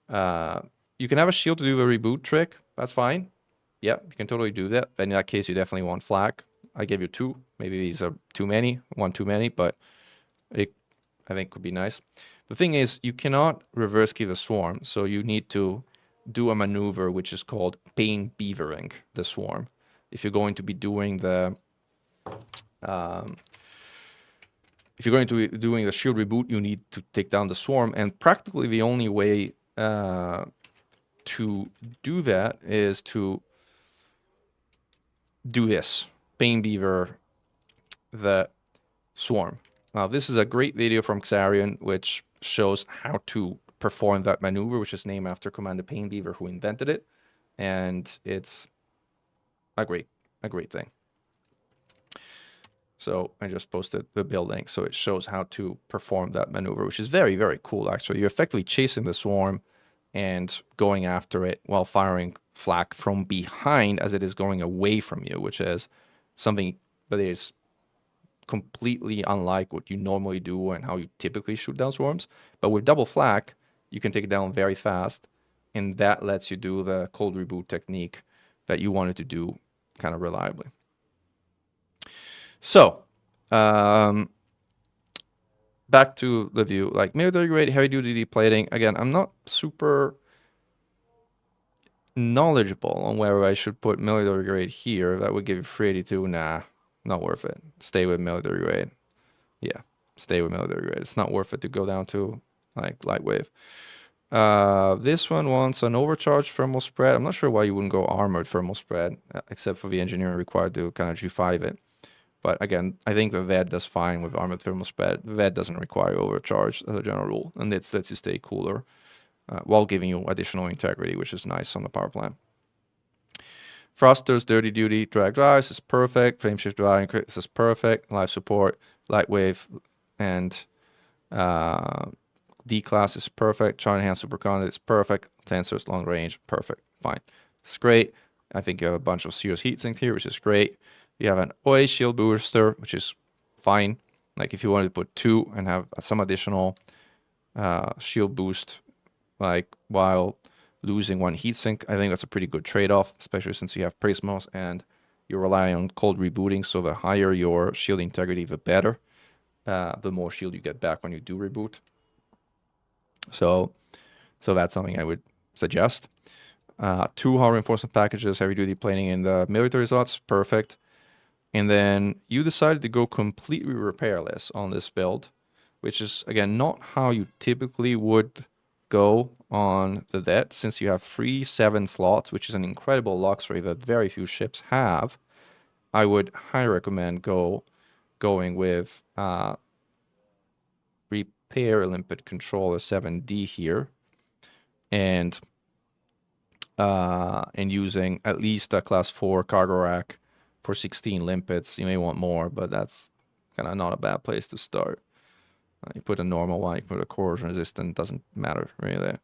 You can have a shield to do a reboot trick. That's fine. Yeah, you can totally do that. But in that case, you definitely want flak. I gave you 2. Maybe these are too many, 1 too many, but it, I think, could be nice. The thing is, you cannot reverse key the swarm, so you need to do a maneuver which is called pain beavering the swarm. If you're going to be doing the if you're going to be doing the shield reboot, you need to take down the swarm, and practically the only way to do that is to do this, pain beaver the swarm. Now, this is a great video from Xarian which shows how to perform that maneuver, which is named after Commander Pain Beaver, who invented it, and it's a great thing. So I just posted the building, so it shows how to perform that maneuver, which is very, very cool, actually. You're effectively chasing the swarm and going after it while firing flak from behind as it is going away from you, which is something that is completely unlike what you normally do and how you typically shoot down swarms. But with double flak, you can take it down very fast, and that lets you do the cold reboot technique that you wanted to do kind of reliably. So, back to the view, like military grade heavy duty plating. Again, I'm not super knowledgeable on where I should put military grade here. That would give you 382. Nah, not worth it. Stay with military grade. Yeah, stay with military grade. It's not worth it to go down to like light wave. This one wants an overcharged thermal spread. I'm not sure why you wouldn't go armored thermal spread, except for the engineering required to kind of G5 it. But again, I think the V.GD does fine with armored thermal spread. The V.GD doesn't require overcharge as a general rule, and it lets you stay cooler while giving you additional integrity, which is nice on the power plant. Thrusters, dirty duty, drag drives is perfect. Frame shift driving, this is perfect. Live support, light wave, and D class is perfect. China hand superconduit is perfect. Tensors, long range, perfect. Fine. It's great. I think you have a bunch of serious heatsink here, which is great. You have an OA shield booster, which is fine. Like if you wanted to put 2 and have some additional shield boost, like while losing 1 heatsink, I think that's a pretty good trade-off, especially since you have Prismos and you're relying on cold rebooting. So the higher your shield integrity, the better. The more shield you get back when you do reboot. So that's something I would suggest. 2 hull reinforcement packages, heavy duty plating in the military slots, perfect. And then you decided to go completely repairless on this build, which is, again, not how you typically would go on the V.GD, since you have 3 7 slots, which is an incredible luxury that very few ships have. I would highly recommend going with repair limpet controller 7D here, and using at least a class 4 cargo rack for 16 limpets. You may want more, but that's kind of not a bad place to start. You put a normal one, you put a corrosion resistant, doesn't matter really.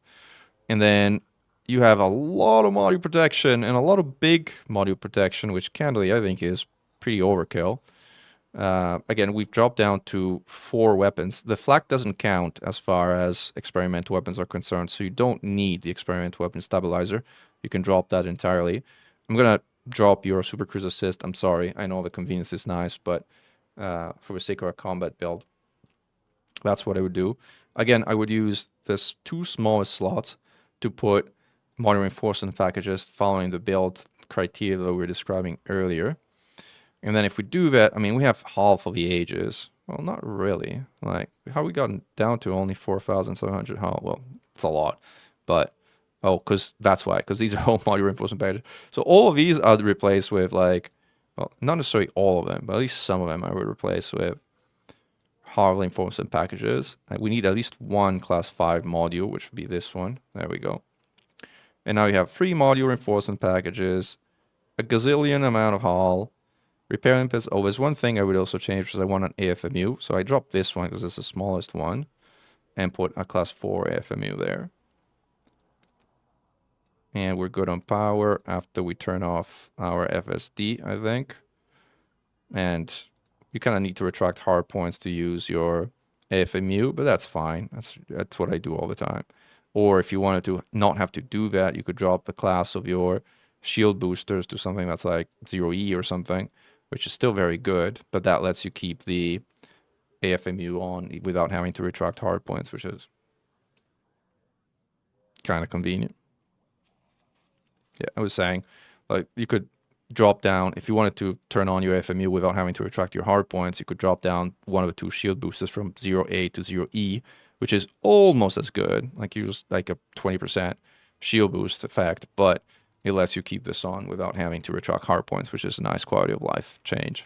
And then you have a lot of module protection and a lot of big module protection, which candidly I think is pretty overkill. Again, we've dropped down to 4 weapons. The flak doesn't count as far as experimental weapons are concerned, so you don't need the experimental weapon stabilizer. You can drop that entirely. I'm going to drop your Super Cruise Assist. I'm sorry. I know the convenience is nice, but for the sake of a combat build, that's what I would do. Again, I would use this 2 smallest slots to put module reinforcement packages following the build criteria that we were describing earlier. And then if we do that, I mean, we have half of the ages. Well, not really. Like, how we gotten down to only 4,700 hull? Well, it's a lot. But, oh, because that's why. Because these are all module reinforcement packages. So all of these I'd replace with, like, well, not necessarily all of them, but at least some of them I would replace with hull reinforcement packages. We need at least 1 class 5 module, which would be this one. There we go. And now you have 3 module reinforcement packages, a gazillion amount of hull, repair limpets. Oh, there's one thing I would also change, because I want an AFMU. So I dropped this one because it's the smallest one, and put a class 4 AFMU there. And we're good on power after we turn off our FSD, I think. And you kind of need to retract hard points to use your AFMU, but that's fine. That's what I do all the time. Or if you wanted to not have to do that, you could drop the class of your shield boosters to something that's like 0E or something, which is still very good, but that lets you keep the AFMU on without having to retract hard points, which is kind of convenient. Yeah, I was saying, like, you could drop down, if you wanted to turn on your FMU without having to retract your hard points, you could drop down one of the 2 shield boosters from 0A to 0E, which is almost as good. Like, you just like a 20% shield boost effect, but it lets you keep this on without having to retract hard points, which is a nice quality of life change.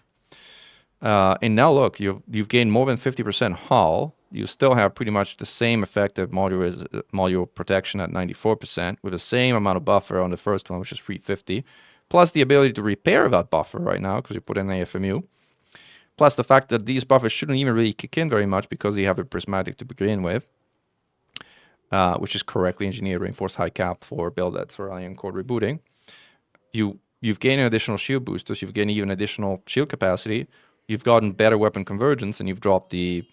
And now look, you've gained more than 50% hull. You still have pretty much the same effective module protection at 94%, with the same amount of buffer on the first one, which is 350, plus the ability to repair that buffer right now because you put in AFMU, plus the fact that these buffers shouldn't even really kick in very much because you have a prismatic to begin with, which is correctly engineered reinforced high cap for build that's relying on cold rebooting. You've gained an additional shield boosters, you've gained even additional shield capacity, you've gotten better weapon convergence, and you've dropped the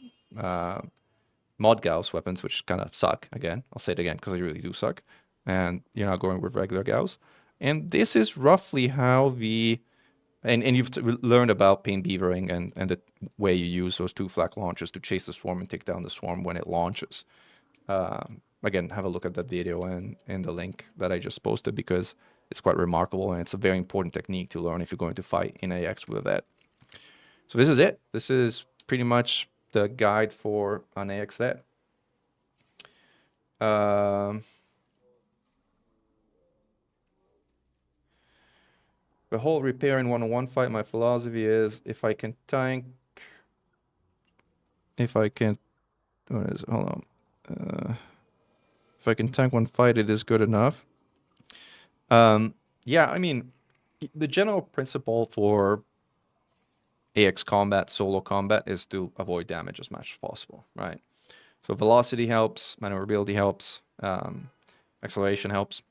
mod Gauss weapons, which kind of suck. Again, I'll say it again because they really do suck. And you're not going with regular Gauss. And this is roughly how and you've learned about paint beavering and the way you use those 2 flak launchers to chase the swarm and take down the swarm when it launches. Again, have a look at that video and the link that I just posted, because it's quite remarkable and it's a very important technique to learn if you're going to fight in AX with that. So this is it. This is pretty much the guide for an AX that. The whole repairing one-on-one fight, my philosophy is if I can, what is it? Hold on. If I can tank one fight, it is good enough. Yeah, I mean, the general principle for AX combat, solo combat, is to avoid damage as much as possible, right? So velocity helps, maneuverability helps, acceleration helps.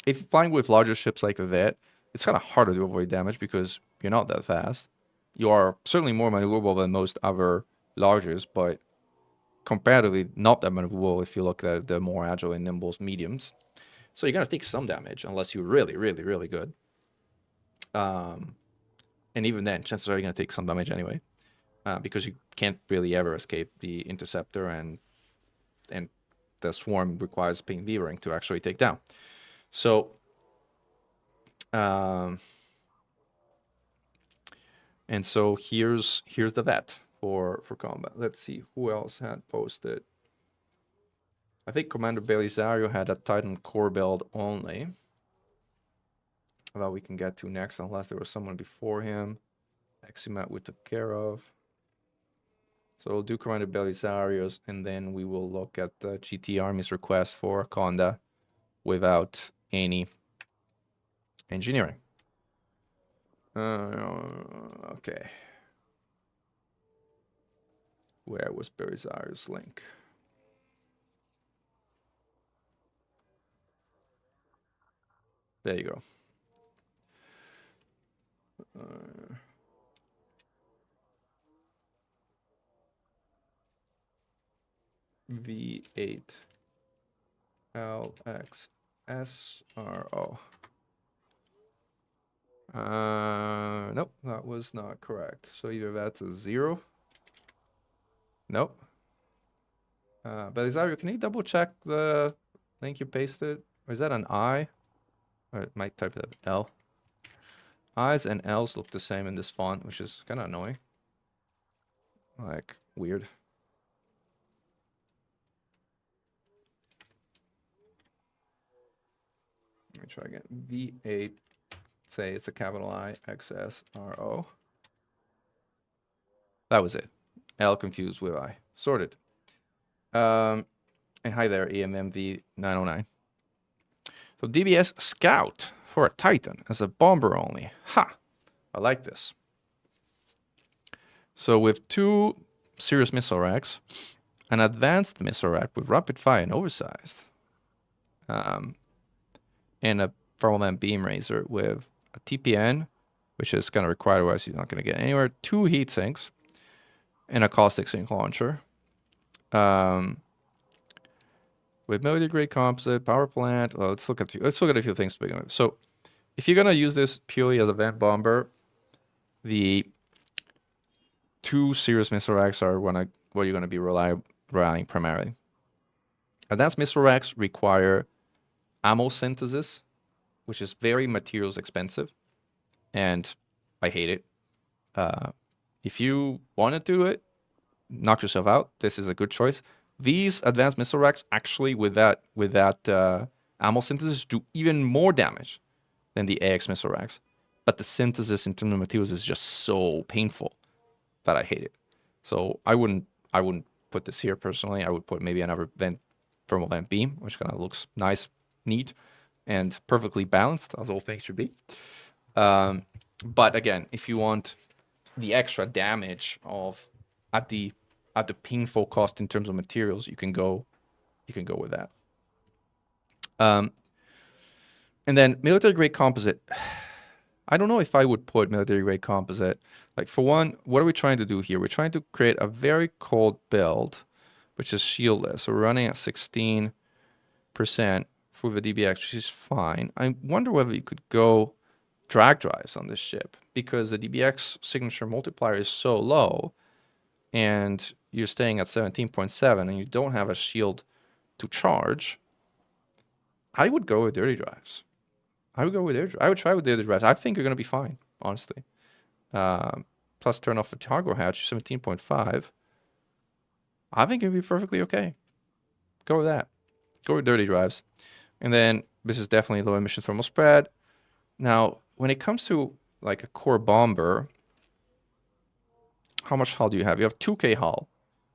If you find with larger ships like that, it's kind of harder to avoid damage because you're not that fast. You are certainly more maneuverable than most other largers, but comparatively not that maneuverable if you look at the more agile and nimble mediums. So you're going to take some damage unless you're really, really, really good. And even then, chances are you're going to take some damage anyway, because you can't really ever escape the interceptor, and the swarm requires ping beavering to actually take down. So, and so here's the vet for combat. Let's see who else had posted. I think Commander Belisario had a Titan core build only that we can get to next, unless there was someone before him. Eximat we took care of. So we'll do Commander Belisario's, and then we will look at the GT Army's request for Anaconda without any engineering. Okay. Where was Belisario's link? There you go. V8 LX SRO. Nope, that was not correct. So either that's a 0. Nope. Belisario, can you double check the link you pasted? Or is that an I? Or it might type it L. I's and L's look the same in this font, which is kind of annoying. Like, weird. Let me try again. V8, say it's a capital I, XSRO. That was it. L confused with I. Sorted. And hi there, EMMV909. So DBS Scout for a Titan as a bomber only. Ha! I like this. So with 2 serious missile racks, an advanced missile rack with rapid fire and oversized, and a thermal beam raiser with a TPN, which is going to require, otherwise you're not going to get anywhere, 2 heat sinks, and a caustic sink launcher. With military grade composite, power plant. Well, let's look at a few things to begin with. So, if you're gonna use this purely as a vent bomber, the 2 serious missile racks are what you're gonna be relying primarily. Advanced missile racks require ammo synthesis, which is very materials expensive, and I hate it. If you want to do it, knock yourself out. This is a good choice. These advanced missile racks actually, with that ammo synthesis, do even more damage than the AX missile racks. But the synthesis in terms of materials is just so painful that I hate it. So I wouldn't put this here personally. I would put maybe another thermal vent beam, which kind of looks nice, neat, and perfectly balanced, as all things should be. But again, if you want the extra damage at the painful cost in terms of materials, you can go with that. And then military grade composite. I don't know if I would put military grade composite. Like, for one, what are we trying to do here? We're trying to create a very cold build, which is shieldless. So we're running at 16% for the DBX, which is fine. I wonder whether you could go drag drives on this ship, because the DBX signature multiplier is so low, and you're staying at 17.7, and you don't have a shield to charge. I would go with dirty drives. I would try with dirty drives. I think you're going to be fine, honestly. Plus turn off the cargo hatch, 17.5. I think you'll be perfectly okay. Go with that. Go with dirty drives. And then this is definitely low emission thermal spread. Now, when it comes to like a core bomber, how much hull do you have? You have 2K hull.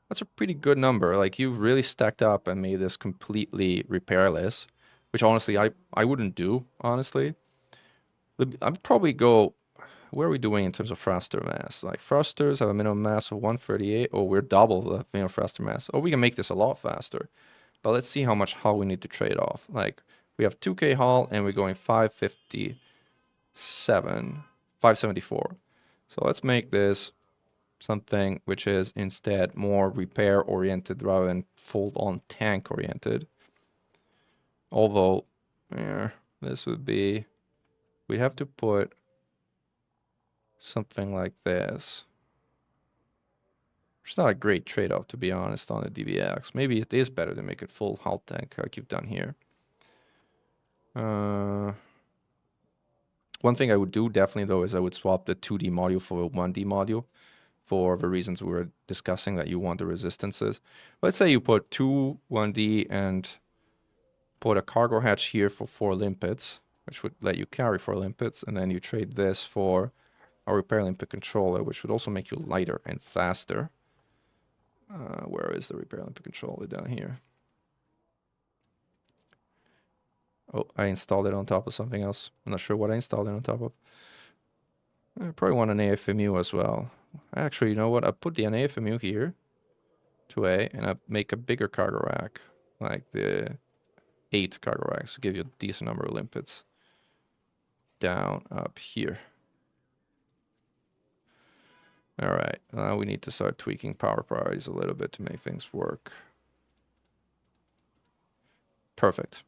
That's a pretty good number. Like, you've really stacked up and made this completely repairless, which honestly I wouldn't do, honestly. I'd probably go, where are we doing in terms of thruster mass? Like, thrusters have a minimum mass of 138. Oh, we're double the minimum thruster mass. Oh, we can make this a lot faster. But let's see how much hull we need to trade off. Like, we have 2K hull and we're going 574. So let's make this something which is instead more repair oriented rather than full on tank oriented. Although, this would be, we'd have to put something like this. It's not a great trade-off, to be honest, on the DBX. Maybe it is better to make it full hull tank like you've done here. One thing I would do definitely though is I would swap the 2D module for a 1D module for the reasons we were discussing, that you want the resistances. Let's say you put 2 1D and put a cargo hatch here for 4 limpets, which would let you carry 4 limpets, and then you trade this for a repair limpet controller, which would also make you lighter and faster. Where is the repair limpet controller? Down here. Oh, I installed it on top of something else. I'm not sure what I installed it on top of. I probably want an AFMU as well. Actually, you know what? I put the AFMU here to A, and I make a bigger cargo rack, like the 8 cargo racks, to give you a decent number of limpets. Down up here. All right, now we need to start tweaking power priorities a little bit to make things work. Perfect.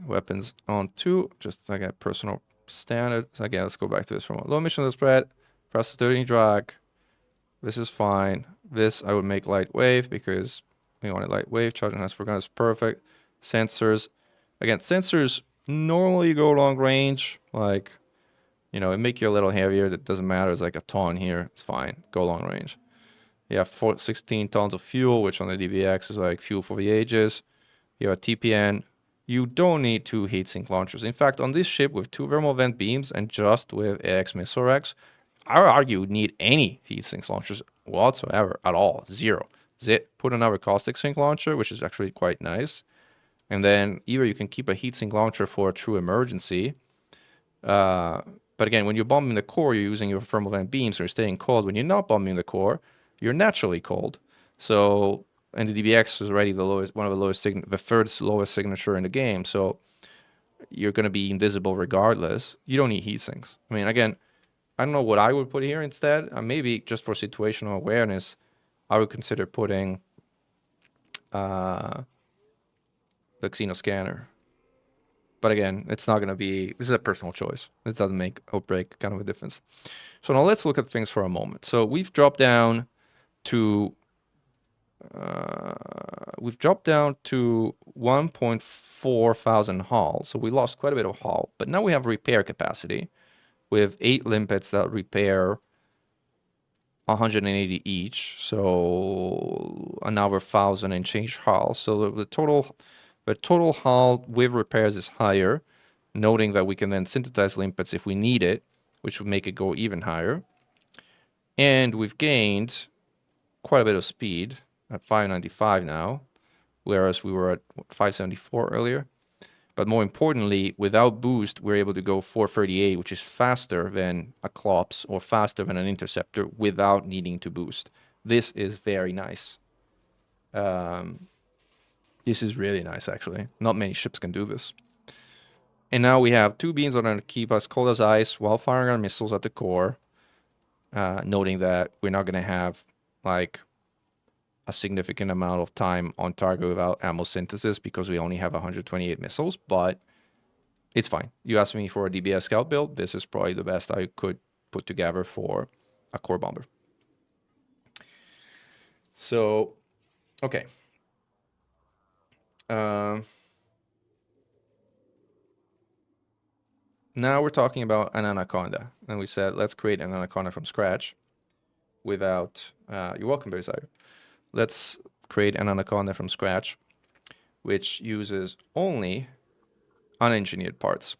Weapons on 2, just like a personal standard. So again, let's go back to this from low emission, low spread, fastest 30 drag. This is fine. This I would make light wave because we want it light wave. Charging has forgotten is perfect. Sensors. Again, sensors normally go long range. Like, you know, it make you a little heavier. That doesn't matter. It's like a ton here. It's fine. Go long range. You have 16 tons of fuel, which on the DBX is like fuel for the ages. You have a TPN. You don't need 2 heatsink launchers. In fact, on this ship with 2 thermal vent beams and just with AX missile racks, I would argue you need any heatsink launchers whatsoever at all. 0. Put another caustic sink launcher, which is actually quite nice. And then either you can keep a heatsink launcher for a true emergency. But again, when you're bombing the core, you're using your thermal vent beams, so you're staying cold. When you're not bombing the core, you're naturally cold. So, and the DBX is already the lowest, one of the lowest, the third lowest signature in the game. So you're going to be invisible regardless. You don't need heat sinks. I mean, again, I don't know what I would put here instead. Maybe just for situational awareness, I would consider putting the Xeno scanner. But again, it's not going to be, this is a personal choice. This doesn't make or break kind of a difference. So now let's look at things for a moment. So we've dropped down to 1.4 thousand hull. So we lost quite a bit of hull, but now we have repair capacity with 8 limpets that repair 180 each. So another 1,000 and change hull. So the total hull with repairs is higher, noting that we can then synthesize limpets if we need it, which would make it go even higher. And we've gained quite a bit of speed at 595 now, whereas we were at 574 earlier. But more importantly, without boost, we're able to go 438, which is faster than a Klops or faster than an Interceptor without needing to boost. This is very nice. This is really nice, actually. Not many ships can do this. And now we have 2 beams that are going to keep us cold as ice while firing our missiles at the core, noting that we're not going to have like a significant amount of time on target without ammo synthesis because we only have 128 missiles, but it's fine. You asked me for a DBS scout build. This is probably the best I could put together for a core bomber. So, okay. Now we're talking about an Anaconda. And we said, let's create an Anaconda from scratch without, you're welcome, Bersire, let's create an Anaconda from scratch, which uses only unengineered parts.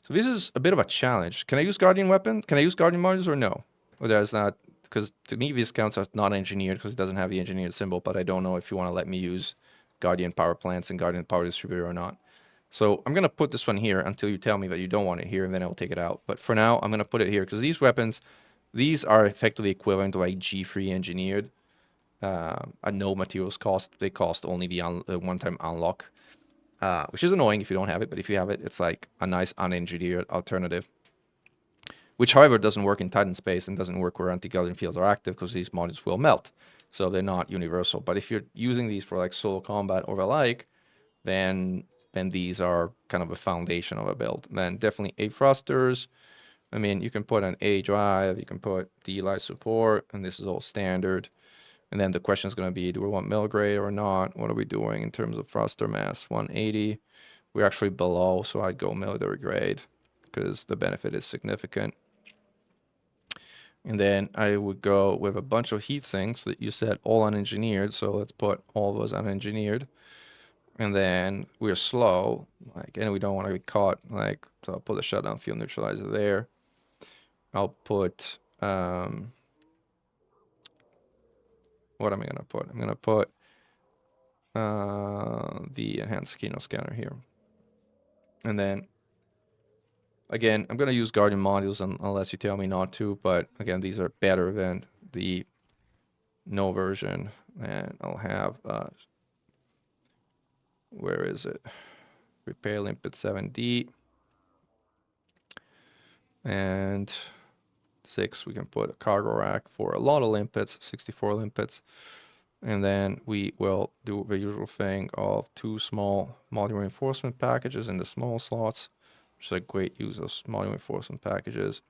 So this is a bit of a challenge. Can I use Guardian weapon? Can I use Guardian modules or no? Or there's not, because to me this counts as not engineered because it doesn't have the engineered symbol, but I don't know if you want to let me use Guardian power plants and Guardian power distributor or not. So I'm going to put this one here until you tell me that you don't want it here, and then I'll take it out. But for now, I'm going to put it here because these weapons, these are effectively equivalent to like G3 engineered. At no materials cost. They cost only the one-time unlock, which is annoying if you don't have it, but if you have it, it's like a nice unengineered alternative. Which, however, doesn't work in Titan space and doesn't work where anti-Guardian fields are active because these modules will melt. So they're not universal. But if you're using these for like solo combat or the like, then these are kind of a foundation of a build. Then definitely A thrusters. I mean, you can put an A drive, you can put D light support, and this is all standard. And then the question is going to be, do we want mill grade or not? What are we doing in terms of thruster mass? 180. We're actually below, so I'd go military grade because the benefit is significant. And then I would go with a bunch of heat sinks that you said all unengineered. So let's put all those unengineered. And then we're slow, like, and we don't want to be caught, like, so I'll put the shutdown field neutralizer there. I'll put, what am I going to put? I'm going to put the enhanced Kino scanner here. And then, again, I'm going to use Guardian modules unless you tell me not to, but again, these are better than the no version. And I'll have, where is it? Repair limpet 7D. And 6, we can put a cargo rack for a lot of limpets, 64 limpets. And then we will do the usual thing of 2 small module reinforcement packages in the small slots, which is a great use of module reinforcement packages.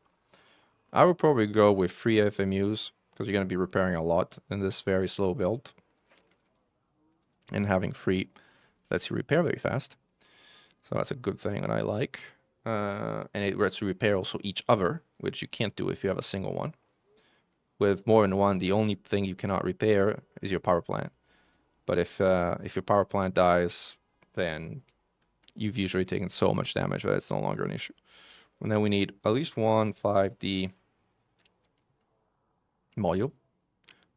I would probably go with 3 FMUs because you're going to be repairing a lot in this very slow build. And having 3 lets you repair very fast. So that's a good thing that I like. And it lets you repair also each other, which you can't do if you have a single one. With more than one, the only thing you cannot repair is your power plant. But if your power plant dies, then you've usually taken so much damage that it's no longer an issue. And then we need at least one 5D module.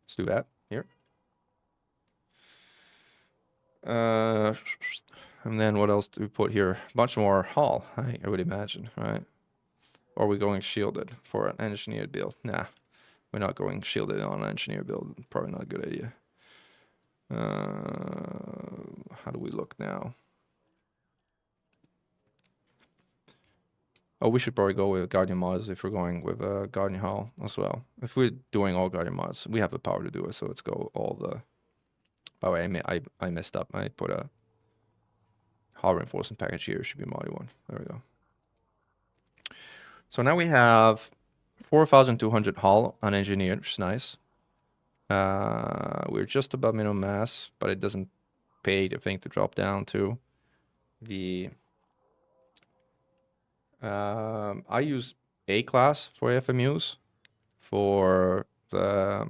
Let's do that here. And then what else do we put here? A bunch more hull, I would imagine, right? Or are we going shielded for an engineered build? Nah, we're not going shielded on an engineered build. Probably not a good idea. How do we look now? Oh, we should probably go with Guardian mods if we're going with Guardian hull as well. If we're doing all Guardian mods, we have the power to do it, so let's go all the... By the way, I messed up. I put a hull reinforcement package here. It should be module 1. There we go. So now we have 4,200 hull unengineered, which is nice. We're just above minimum mass, but it doesn't pay the thing to drop down to the... I use A class for FMUs for the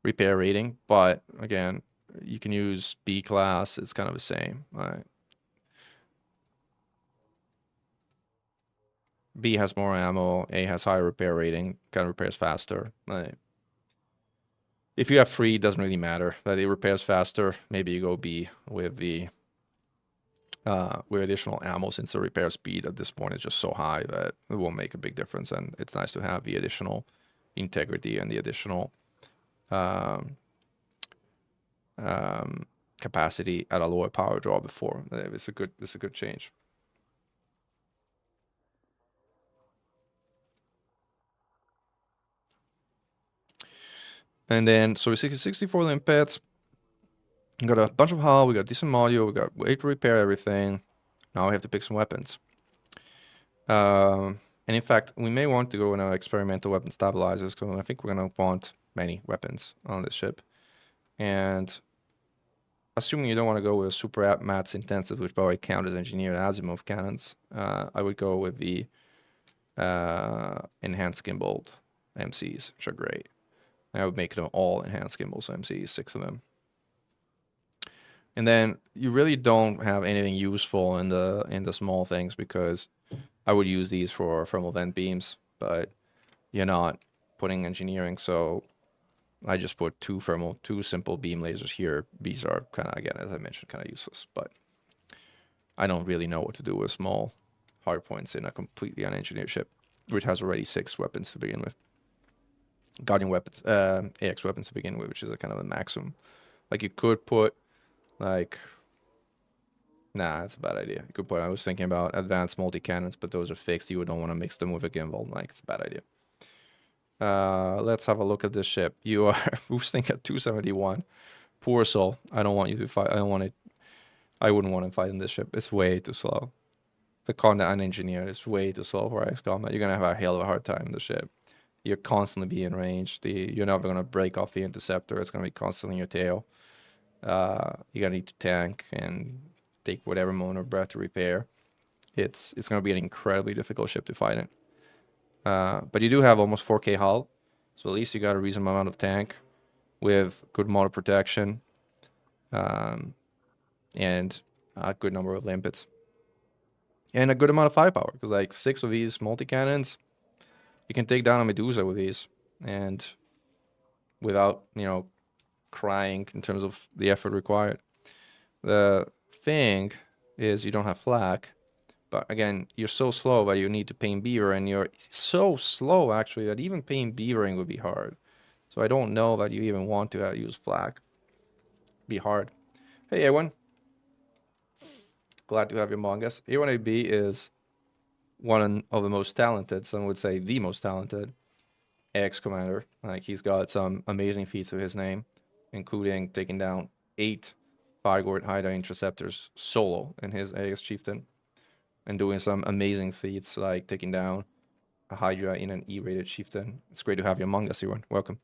repair rating, but again, you can use B class. It's kind of the same, right? B has more ammo, A has higher repair rating, kind of repairs faster. Right? If you have 3, it doesn't really matter that it repairs faster. Maybe you go B with the with additional ammo, since the repair speed at this point is just so high that it won't make a big difference, and it's nice to have the additional integrity and the additional capacity at a lower power draw before. It's a good change. And then, so 64 limpets. We got a bunch of hull, we got decent module, we got way to repair everything. Now we have to pick some weapons. And in fact, we may want to go in our experimental weapon stabilizers, because I think we're going to want many weapons on this ship. And assuming you don't want to go with super mats intensive, which probably count as engineered Azimuth cannons, I would go with the enhanced gimbaled MCs, which are great. I would make them all enhanced gimbals, so MC 6 of them. And then you really don't have anything useful in the small things, because I would use these for thermal vent beams, but you're not putting engineering, so I just put two simple beam lasers here. These are kind of, again, as I mentioned, kind of useless, but I don't really know what to do with small hard points in a completely unengineered ship, which has already 6 weapons to begin with. Guardian weapons, AX weapons to begin with, which is a kind of a maximum. Like, you could put, like, nah, that's a bad idea. You could put, I was thinking about advanced multi-cannons, but those are fixed. You don't want to mix them with a gimbal. Like, it's a bad idea. Let's have a look at this ship. You are boosting at 271. Poor soul. I don't want you to fight. I wouldn't want to fight in this ship. It's way too slow. The Anaconda unengineered is way too slow for X combat. You're gonna have a hell of a hard time in the ship. You're constantly being ranged. You're never gonna break off the interceptor. It's gonna be constantly in your tail. You're gonna need to tank and take whatever moment of breath to repair. It's gonna be an incredibly difficult ship to fight in. But you do have almost 4K hull, so at least you got a reasonable amount of tank with good motor protection, and a good number of limpets, and a good amount of firepower, because like 6 of these multi-cannons, you can take down a Medusa with these, and without, you know, crying in terms of the effort required. The thing is, you don't have flak, but again, you're so slow that you need to paint beaver, and you're so slow actually that even paint beavering would be hard. So I don't know that you even want to use flak. Be hard. Hey A1, glad to have you among us. A1AB is one of the most talented, some would say the most talented AX commander. Like, he's got some amazing feats of his name, including taking down 8 Fire Hydra interceptors solo in his AX chieftain, and doing some amazing feats like taking down a Hydra in an E-rated chieftain. It's great to have you among us, everyone. Welcome.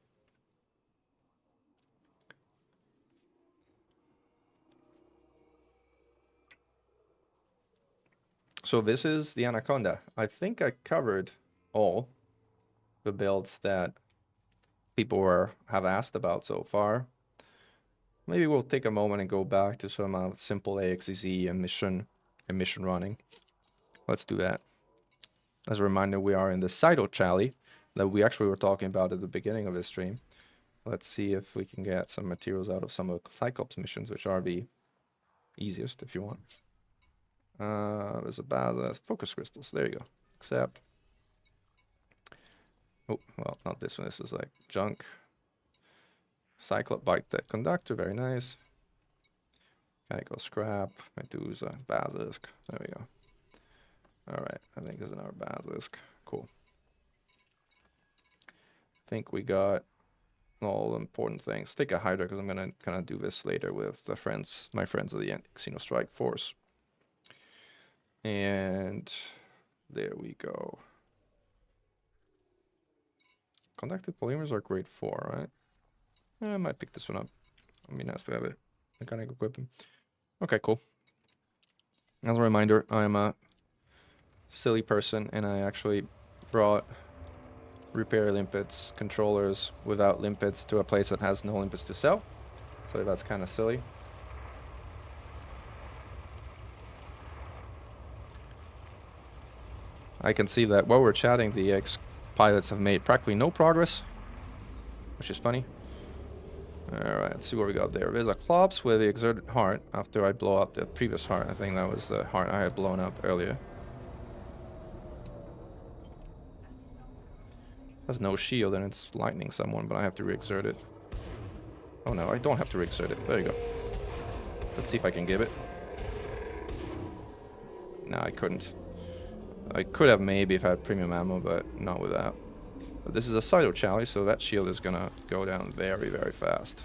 So this is the Anaconda. I think I covered all the builds that people have asked about so far. Maybe we'll take a moment and go back to some simple AXZ and mission running. Let's do that. As a reminder, we are in the Cyto Chally that we actually were talking about at the beginning of this stream. Let's see if we can get some materials out of some of the Cyclops missions, which are the easiest if you want. There's a focus crystals. There you go. Accept. Oh, well, not this one. This is like junk. Cyclop bite that conductor. Very nice. Mechanical scrap. Medusa. Basilisk. There we go. Alright, I think there's another basilisk. Cool. I think we got all the important things. Take a Hydra, because I'm going to kind of do this later with my friends of the Xeno Strike Force. And there we go. Conductive polymers are grade 4, right? I might pick this one up. I mean, nice to have it. Mechanical equipment. Okay, cool. As a reminder, I'm a silly person, and I actually brought repair limpets controllers without limpets to a place that has no limpets to sell. So that's kind of silly. I can see that while we're chatting, the ex-pilots have made practically no progress, which is funny. Alright, let's see what we got there. There's a Klops with the exerted heart after I blow up the previous heart. I think that was the heart I had blown up earlier. Has no shield and it's lightning someone, but I have to re-exert it. Oh no, I don't have to re-exert it. There you go. Let's see if I can give it. No, I couldn't. I could have maybe if I had premium ammo, but not with that. But this is a Cyto Chally, so that shield is gonna go down very, very fast.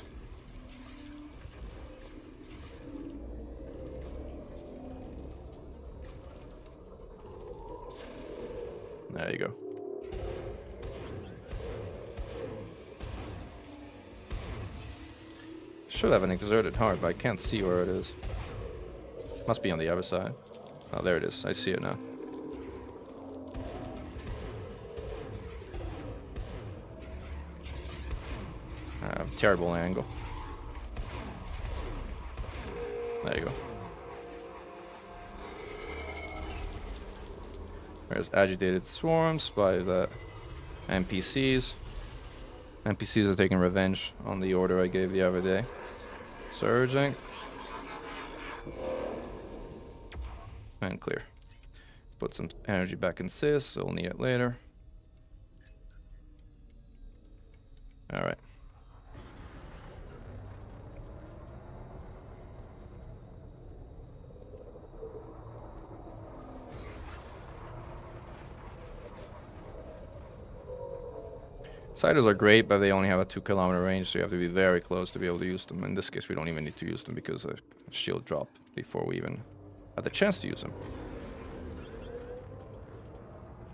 There you go. Should have an exerted heart, but I can't see where it is. Must be on the other side. Oh, there it is. I see it now. Terrible angle. There you go. There's agitated swarms by the NPCs. NPCs are taking revenge on the order I gave the other day. Surging. And clear. Put some energy back in Sys, so we'll need it later. Alright. Siders are great, but they only have a 2-kilometer range, so you have to be very close to be able to use them. In this case, we don't even need to use them because a shield dropped before we even had the chance to use them.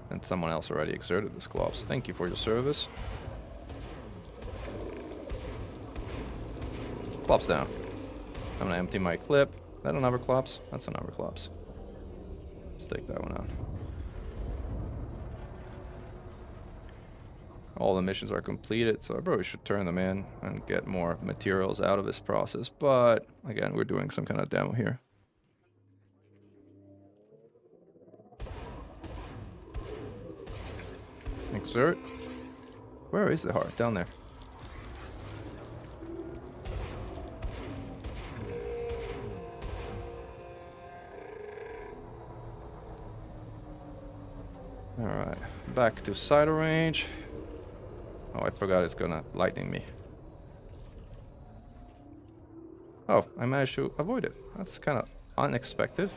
And someone else already exerted this Clops. Thank you for your service. Clops down. I'm gonna empty my clip. Is that another Clops? That's another Clops. Let's take that one out. All the missions are completed, so I probably should turn them in and get more materials out of this process. But, again, we're doing some kind of demo here. Exert. Where is the heart? Down there. Alright, back to Cider range. Oh, I forgot it's gonna lightning me. Oh, I managed to avoid it. That's kind of unexpected.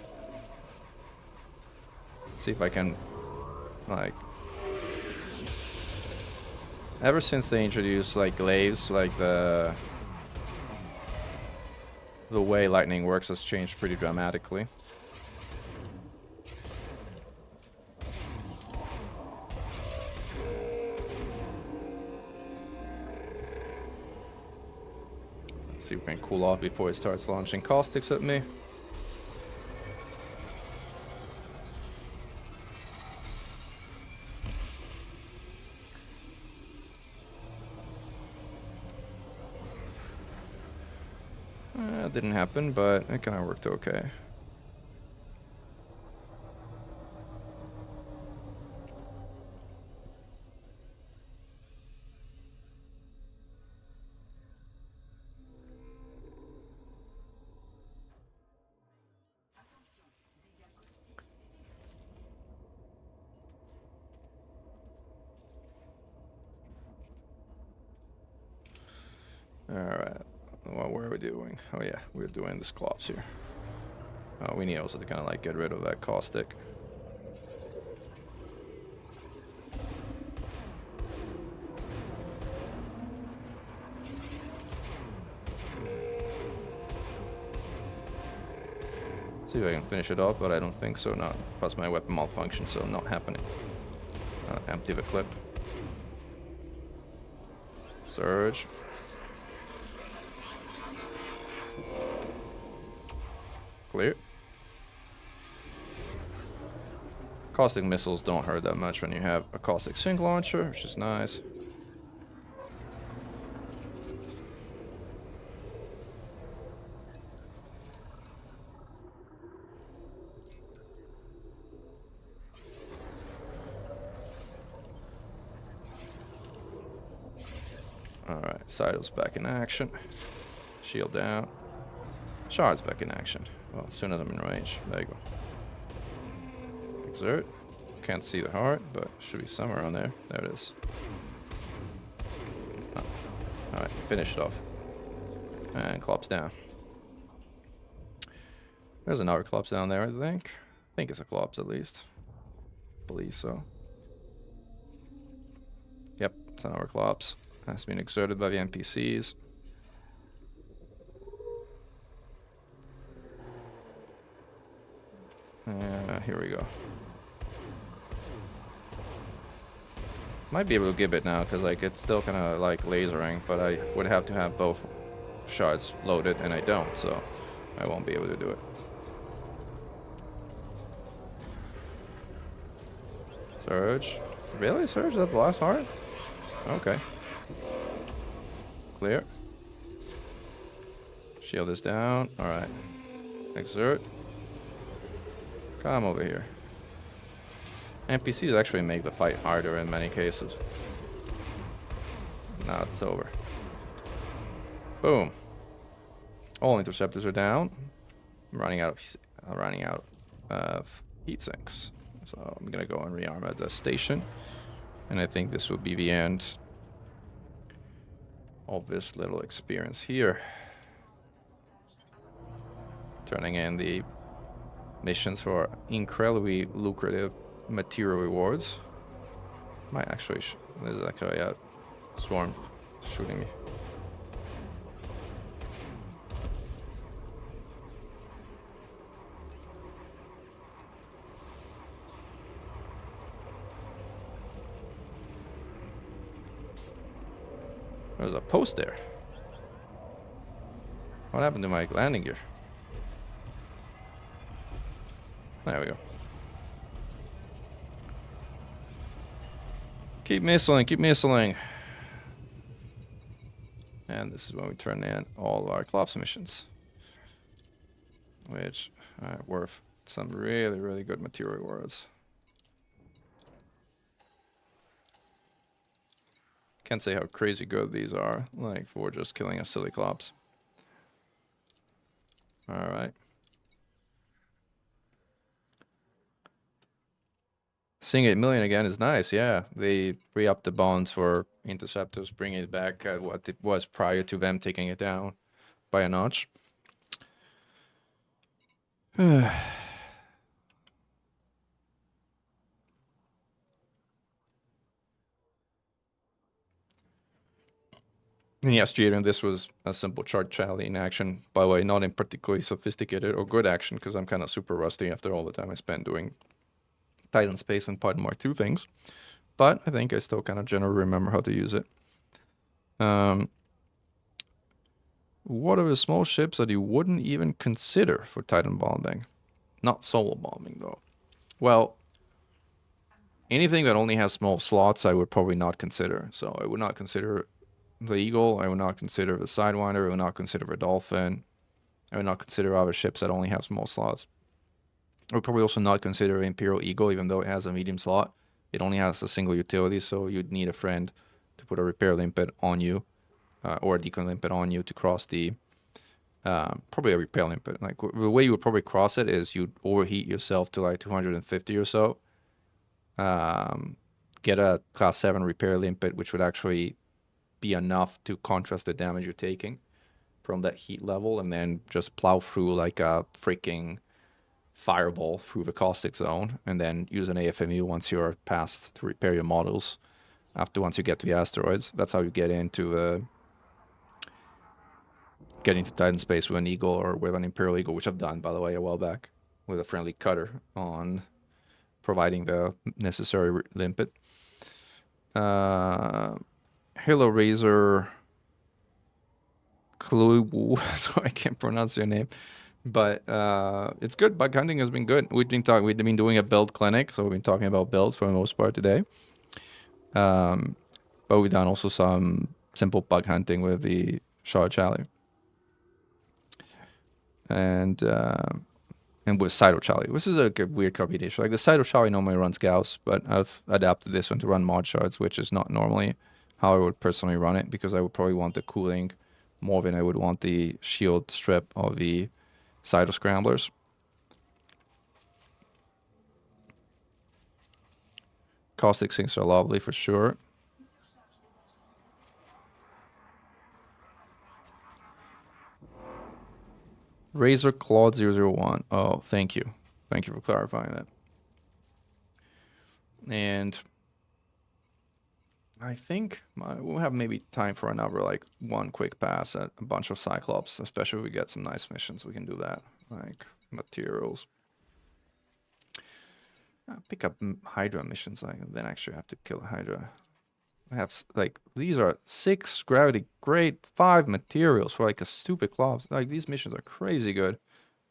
Let's see if I can, like... Ever since they introduced, like, glaives, like, the way lightning works has changed pretty dramatically. See if we can cool off before it starts launching caustics at me. Didn't happen, but it kind of worked okay. Alright, what were we doing? Oh yeah, we're doing this Clops here. Oh, we need also to kind of like get rid of that caustic. See if I can finish it off, but I don't think so. Not plus my weapon malfunction, so not happening. Empty the clip. Surge. Clear. Caustic missiles don't hurt that much when you have a caustic sync launcher, which is nice. Alright, Cyto's back in action. Shield down. Shard's back in action. Well, as soon as I'm in range. There you go. Exert. Can't see the heart, but should be somewhere around there. There it is. Oh. Alright, finish it off. And Clops down. There's another Clops down there, I think. I think it's a Clops at least. Believe so. Yep, it's another Clops. Has been exerted by the NPCs. Here we go. Might be able to give it now because like it's still kind of like lasering, but I would have to have both shards loaded, and I don't, so I won't be able to do it. Surge. Really? Surge? Is that the last heart? Okay. clear. Shield is down. All right. Exert. Come over here. NPCs actually make the fight harder in many cases. Now it's over. Boom. All interceptors are down. I'm running out of heat sinks. So I'm gonna go and rearm at the station. And I think this will be the end of this little experience here. Turning in the missions for incredibly lucrative material rewards. Might actually, there's actually a swarm shooting me. There's a post there. What happened to my landing gear? There we go. Keep missiling, keep missiling. And this is when we turn in all of our Klops missions, which are worth some really, really good material rewards. Can't say how crazy good these are, like for just killing a silly Klops. Alright. Seeing 8 million again is nice, yeah. They re-up the bonds for interceptors, bringing it back at what it was prior to them taking it down by a notch. And yes, Jaden, this was a simple chart challenge in action. By the way, not in particularly sophisticated or good action, because I'm kind of super rusty after all the time I spent doing Titan Space and Pod Mark II things. But I think I still kind of generally remember how to use it. What are the small ships that you wouldn't even consider for Titan bombing? Not solo bombing, though. Well, anything that only has small slots, I would probably not consider. So I would not consider the Eagle. I would not consider the Sidewinder. I would not consider the Dolphin. I would not consider other ships that only have small slots. I would probably also not consider Imperial Eagle, even though it has a medium slot. It only has a single utility, so you'd need a friend to put a repair limpet on you, or a decon limpet on you to cross the... probably a repair limpet. Like, the way you would probably cross it is you'd overheat yourself to like 250 or so. Get a class 7 repair limpet, which would actually be enough to contrast the damage you're taking from that heat level, and then just plow through like a freaking fireball through the caustic zone, and then use an AFMU once you're past to repair your models. Once you get to the asteroids, that's how you get into Titan Space with an Eagle or with an Imperial Eagle, which I've done, by the way, a while back with a friendly cutter on providing the necessary limpet. Halo Razor Klubu, sorry, I can't pronounce your name, but it's good. Bug hunting has been good. We've been doing a build clinic, so we've been talking about builds for the most part today. But we've done also some simple bug hunting with the Shard Charlie. And with Cyto Charlie. This is a weird combination. Like the Cyto Charlie normally runs Gauss, but I've adapted this one to run mod shards, which is not normally how I would personally run it, because I would probably want the cooling more than I would want the shield strip of the Cyto Scramblers. Caustic sinks are lovely for sure. Razor Claude 001. Oh, thank you. Thank you for clarifying that. And I think we'll have maybe time for another, like, one quick pass at a bunch of Cyclops, especially if we get some nice missions. We can do that, like materials. Pick up Hydra missions, then actually have to kill Hydra. I have, like, these are 6 gravity grade 5 materials for like a stupid Klops. Like, these missions are crazy good.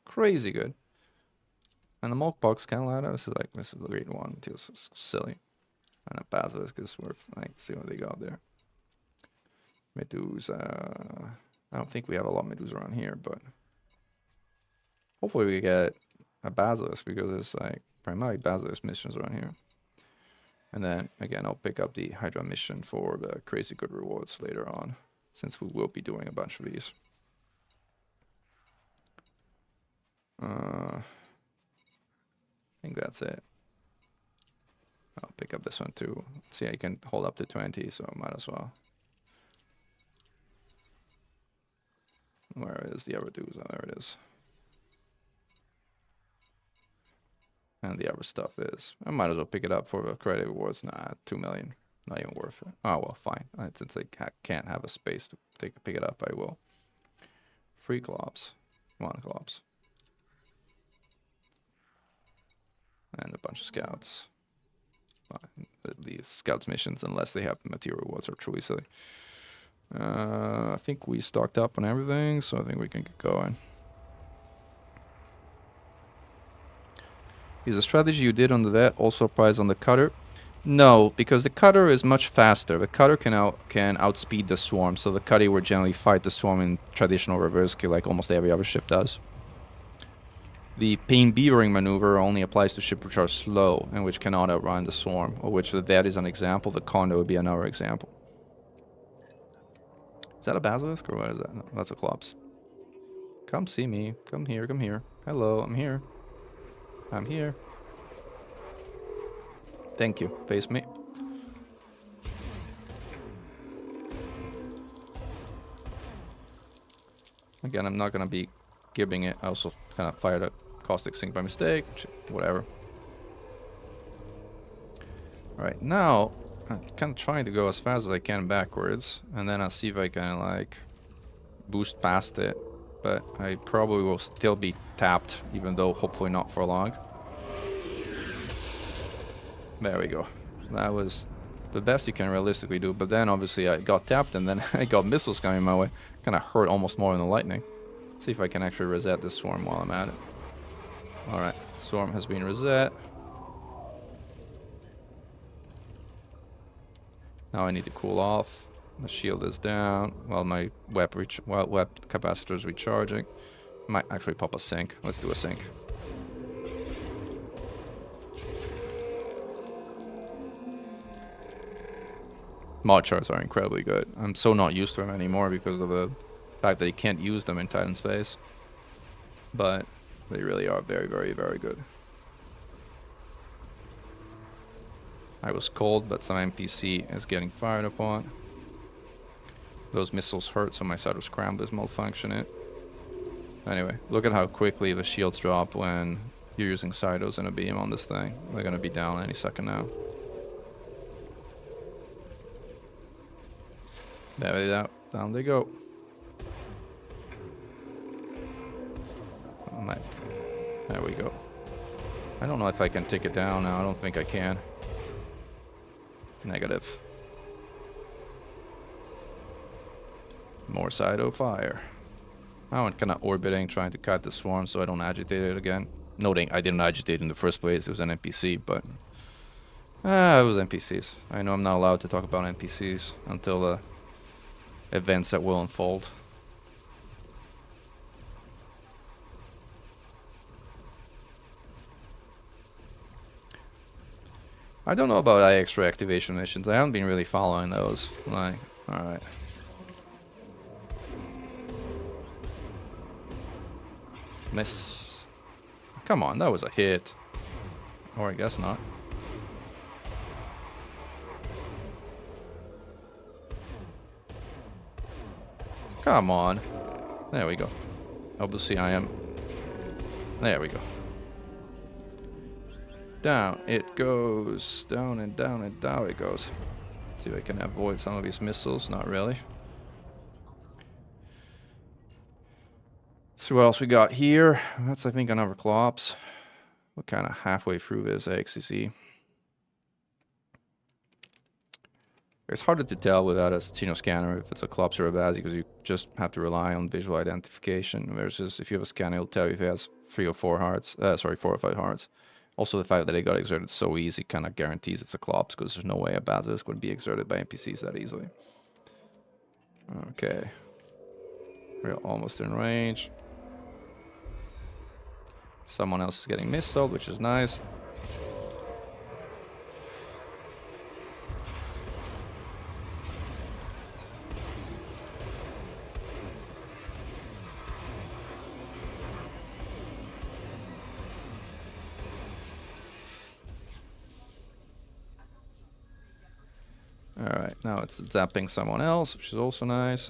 Crazy good. And the Mulk box can ladder. This is a great one. It's silly. And a passive is worth, like, see what they got there. Medusa. I don't think we have a lot of Medusa around here, but hopefully we get a Basilisk because there's like primarily Basilisk missions around here. And then again, I'll pick up the Hydra mission for the crazy good rewards later on, since we will be doing a bunch of these. I think that's it. I'll pick up this one too. See, I can hold up to 20, so I might as well. Where is the Medusa? There it is. And the other stuff is, I might as well pick it up for the credit rewards. Nah, 2 million. Not even worth it. Oh, well, fine. Since I can't have a space to pick it up, I will. 3 clubs. 1 clubs. And a bunch of scouts. The scouts missions, unless they have material rewards, are truly silly. I think we stocked up on everything, so I think we can get going. Is the strategy you did on that also applies on the cutter? No, because the cutter is much faster. The cutter can outspeed the swarm, so the cutter would generally fight the swarm in traditional reverse kill like almost every other ship does. The pain beavering maneuver only applies to ships which are slow and which cannot outrun the swarm, or which that is an example. The Condor would be another example. Is that a Basilisk or what is that? No, that's a Klops. Come see me. Come here, come here. Hello, I'm here. I'm here. Thank you. Face me. Again, I'm not going to be giving it. I also kind of fired a caustic sink by mistake. Whatever. Alright, now I'm kind of trying to go as fast as I can backwards. And then I'll see if I can, like, boost past it. But I probably will still be tapped, even though hopefully not for long. There we go. That was the best you can realistically do. But then obviously I got tapped and then I got missiles coming my way. Kind of hurt almost more than the lightning. Let's see if I can actually reset this swarm while I'm at it. Alright, swarm has been reset. Now I need to cool off. The shield is down while my web capacitor is recharging. Might actually pop a sink. Let's do a sink. Mod charts are incredibly good. I'm so not used to them anymore because of the fact that you can't use them in Titan space. But they really are very, very, very good. I was cold, but some NPC is getting fired upon. Those missiles hurt, so my cyto scramble is malfunctioning. Anyway, look at how quickly the shields drop when you're using cytos and a beam on this thing. They're gonna be down any second now. There they go. Down they go. There we go. I don't know if I can take it down now. I don't think I can. Negative. More cyto fire. I'm kind of orbiting, trying to cut the swarm so I don't agitate it again. Noting I didn't agitate in the first place. It was an NPC, but... it was NPCs. I know I'm not allowed to talk about NPCs until the events that will unfold. I don't know about IX reactivation missions. I haven't been really following those. Like, alright. Miss. Come on, that was a hit. Or I guess not. Come on. There we go. Obviously I am. There we go. Down it goes. Down and down and down it goes. See if I can avoid some of these missiles. Not really. See what else we got here. That's, I think, another Klops. We're kind of halfway through this AXCC. It's harder to tell without a Cino scanner if it's a Klops or a Bazi because you just have to rely on visual identification. Versus if you have a scanner, it'll tell you if it has 3 or 4 hearts. 4 or 5 hearts. Also, the fact that it got exerted so easy kind of guarantees it's a Klops because there's no way a Basilisk would be exerted by NPCs that easily. Okay. We're almost in range. Someone else is getting missiled, which is nice. Alright, now it's zapping someone else, which is also nice.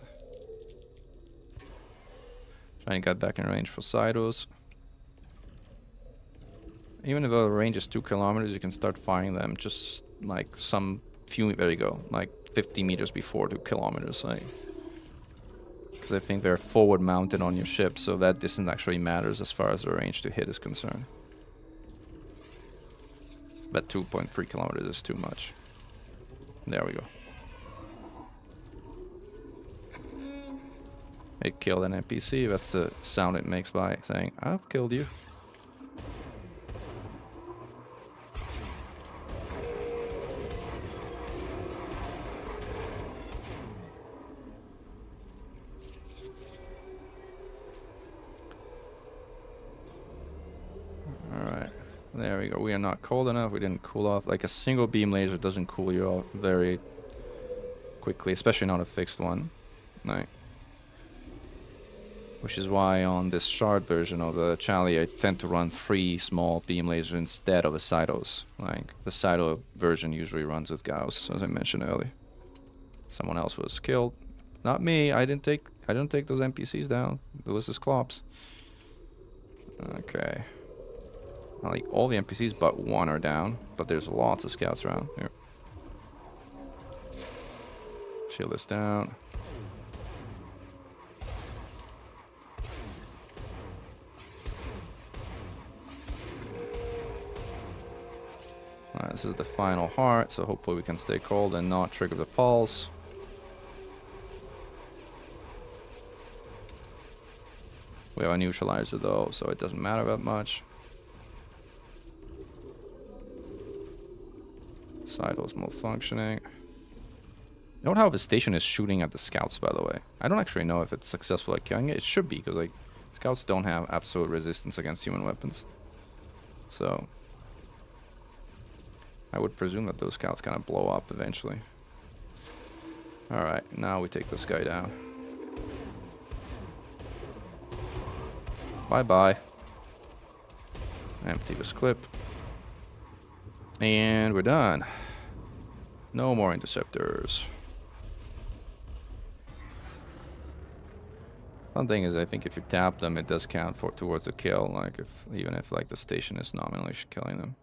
Trying to get back in range for Cytos. Even if the range is 2 kilometers, you can start firing them just like some few, there you go, like 50 meters before 2 kilometers. Like, because I think they're forward mounted on your ship, so that distance actually matters as far as the range to hit is concerned. But 2.3 kilometers is too much. There we go. It killed an NPC. That's the sound it makes by saying, I've killed you. Alright. There we go. We are not cold enough. We didn't cool off. Like a single beam laser doesn't cool you off very quickly, especially not a fixed one. Right. Which is why on this shard version of the Charlie, I tend to run 3 small beam lasers instead of a Cytos. Like, the Cyto version usually runs with Gauss, as I mentioned earlier. Someone else was killed. Not me. I didn't take those NPCs down. It was his Klops. Okay. Like, all the NPCs but one are down, but there's lots of scouts around. Here. Shield is down. Alright, this is the final heart, so hopefully we can stay cold and not trigger the pulse. We have a neutralizer though, so it doesn't matter that much. Cyto's malfunctioning. Note how the station is shooting at the scouts, by the way. I don't actually know if it's successful at killing it. It should be, because like scouts don't have absolute resistance against human weapons. So I would presume that those scouts kind of blow up eventually. Alright, now we take this guy down. Bye-bye. Empty this clip. And we're done. No more interceptors. One thing is, I think if you tap them, it does count for towards a kill. Like even if like the station is nominally killing them.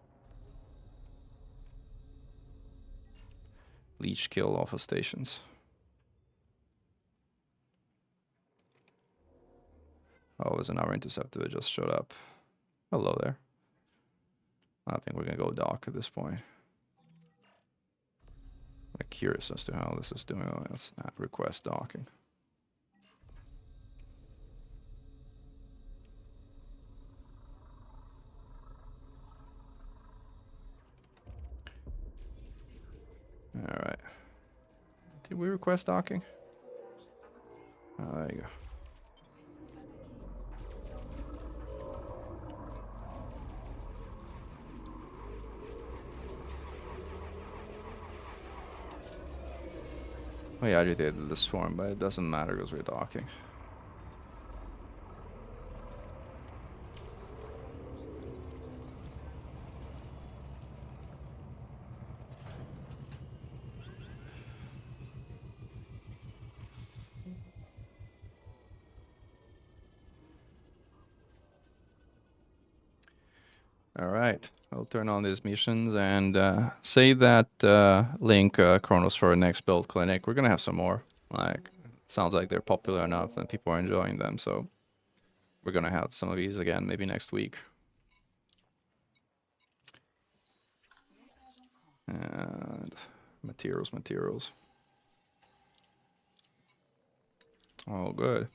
Leech kill off of stations. Oh, there's another interceptor that just showed up. Hello there. I think we're gonna go dock at this point. I'm curious as to how this is doing. Oh, let's request docking. Alright. Did we request docking? Oh, there you go. Oh yeah, I did the swarm, but it doesn't matter because we're docking. Alright, I'll turn on these missions and save that link, Kronos, for our next build clinic. We're gonna have some more. Like, it sounds like they're popular enough and people are enjoying them, so we're gonna have some of these again, maybe next week. And materials. Oh, good.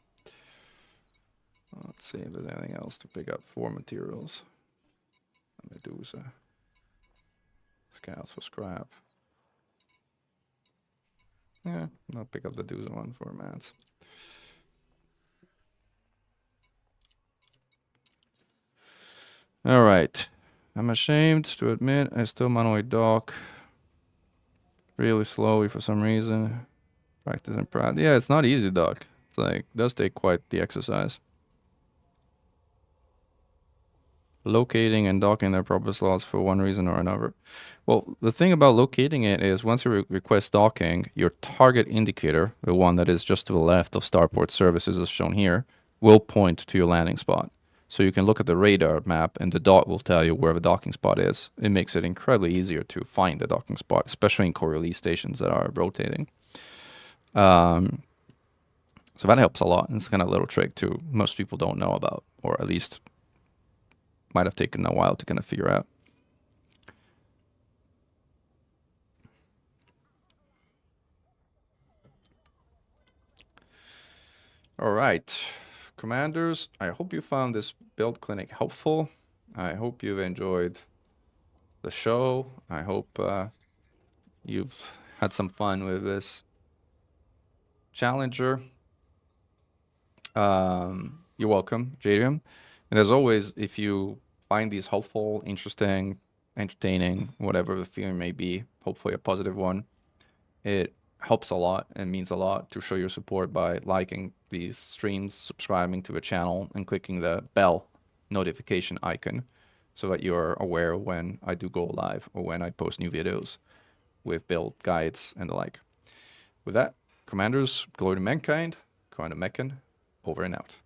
Let's see if there's anything else to pick up for materials. Medusa. Scouts for scrap. Yeah, I'll pick up the dues one for mats. All right. I'm ashamed to admit I still manually dock really slowly for some reason. Practice and pride. Yeah, it's not easy to dock. It's like, it does take quite the exercise. Locating and docking their proper slots for one reason or another. Well, the thing about locating it is once you request docking, your target indicator, the one that is just to the left of starport services as shown here, will point to your landing spot. So you can look at the radar map and the dot will tell you where the docking spot is. It makes it incredibly easier to find the docking spot, especially in core release stations that are rotating. So that helps a lot. It's kind of a little trick too most people don't know about, or at least might have taken a while to kind of figure out. All right, commanders, I hope you found this build clinic helpful. I hope you've enjoyed the show. I hope you've had some fun with this challenger. You're welcome, Jadium. And as always, if you find these helpful, interesting, entertaining, whatever the feeling may be, hopefully a positive one, it helps a lot and means a lot to show your support by liking these streams, subscribing to the channel, and clicking the bell notification icon so that you're aware when I do go live or when I post new videos with build guides and the like. With that, commanders, glory to mankind, Krait Phantom, over and out.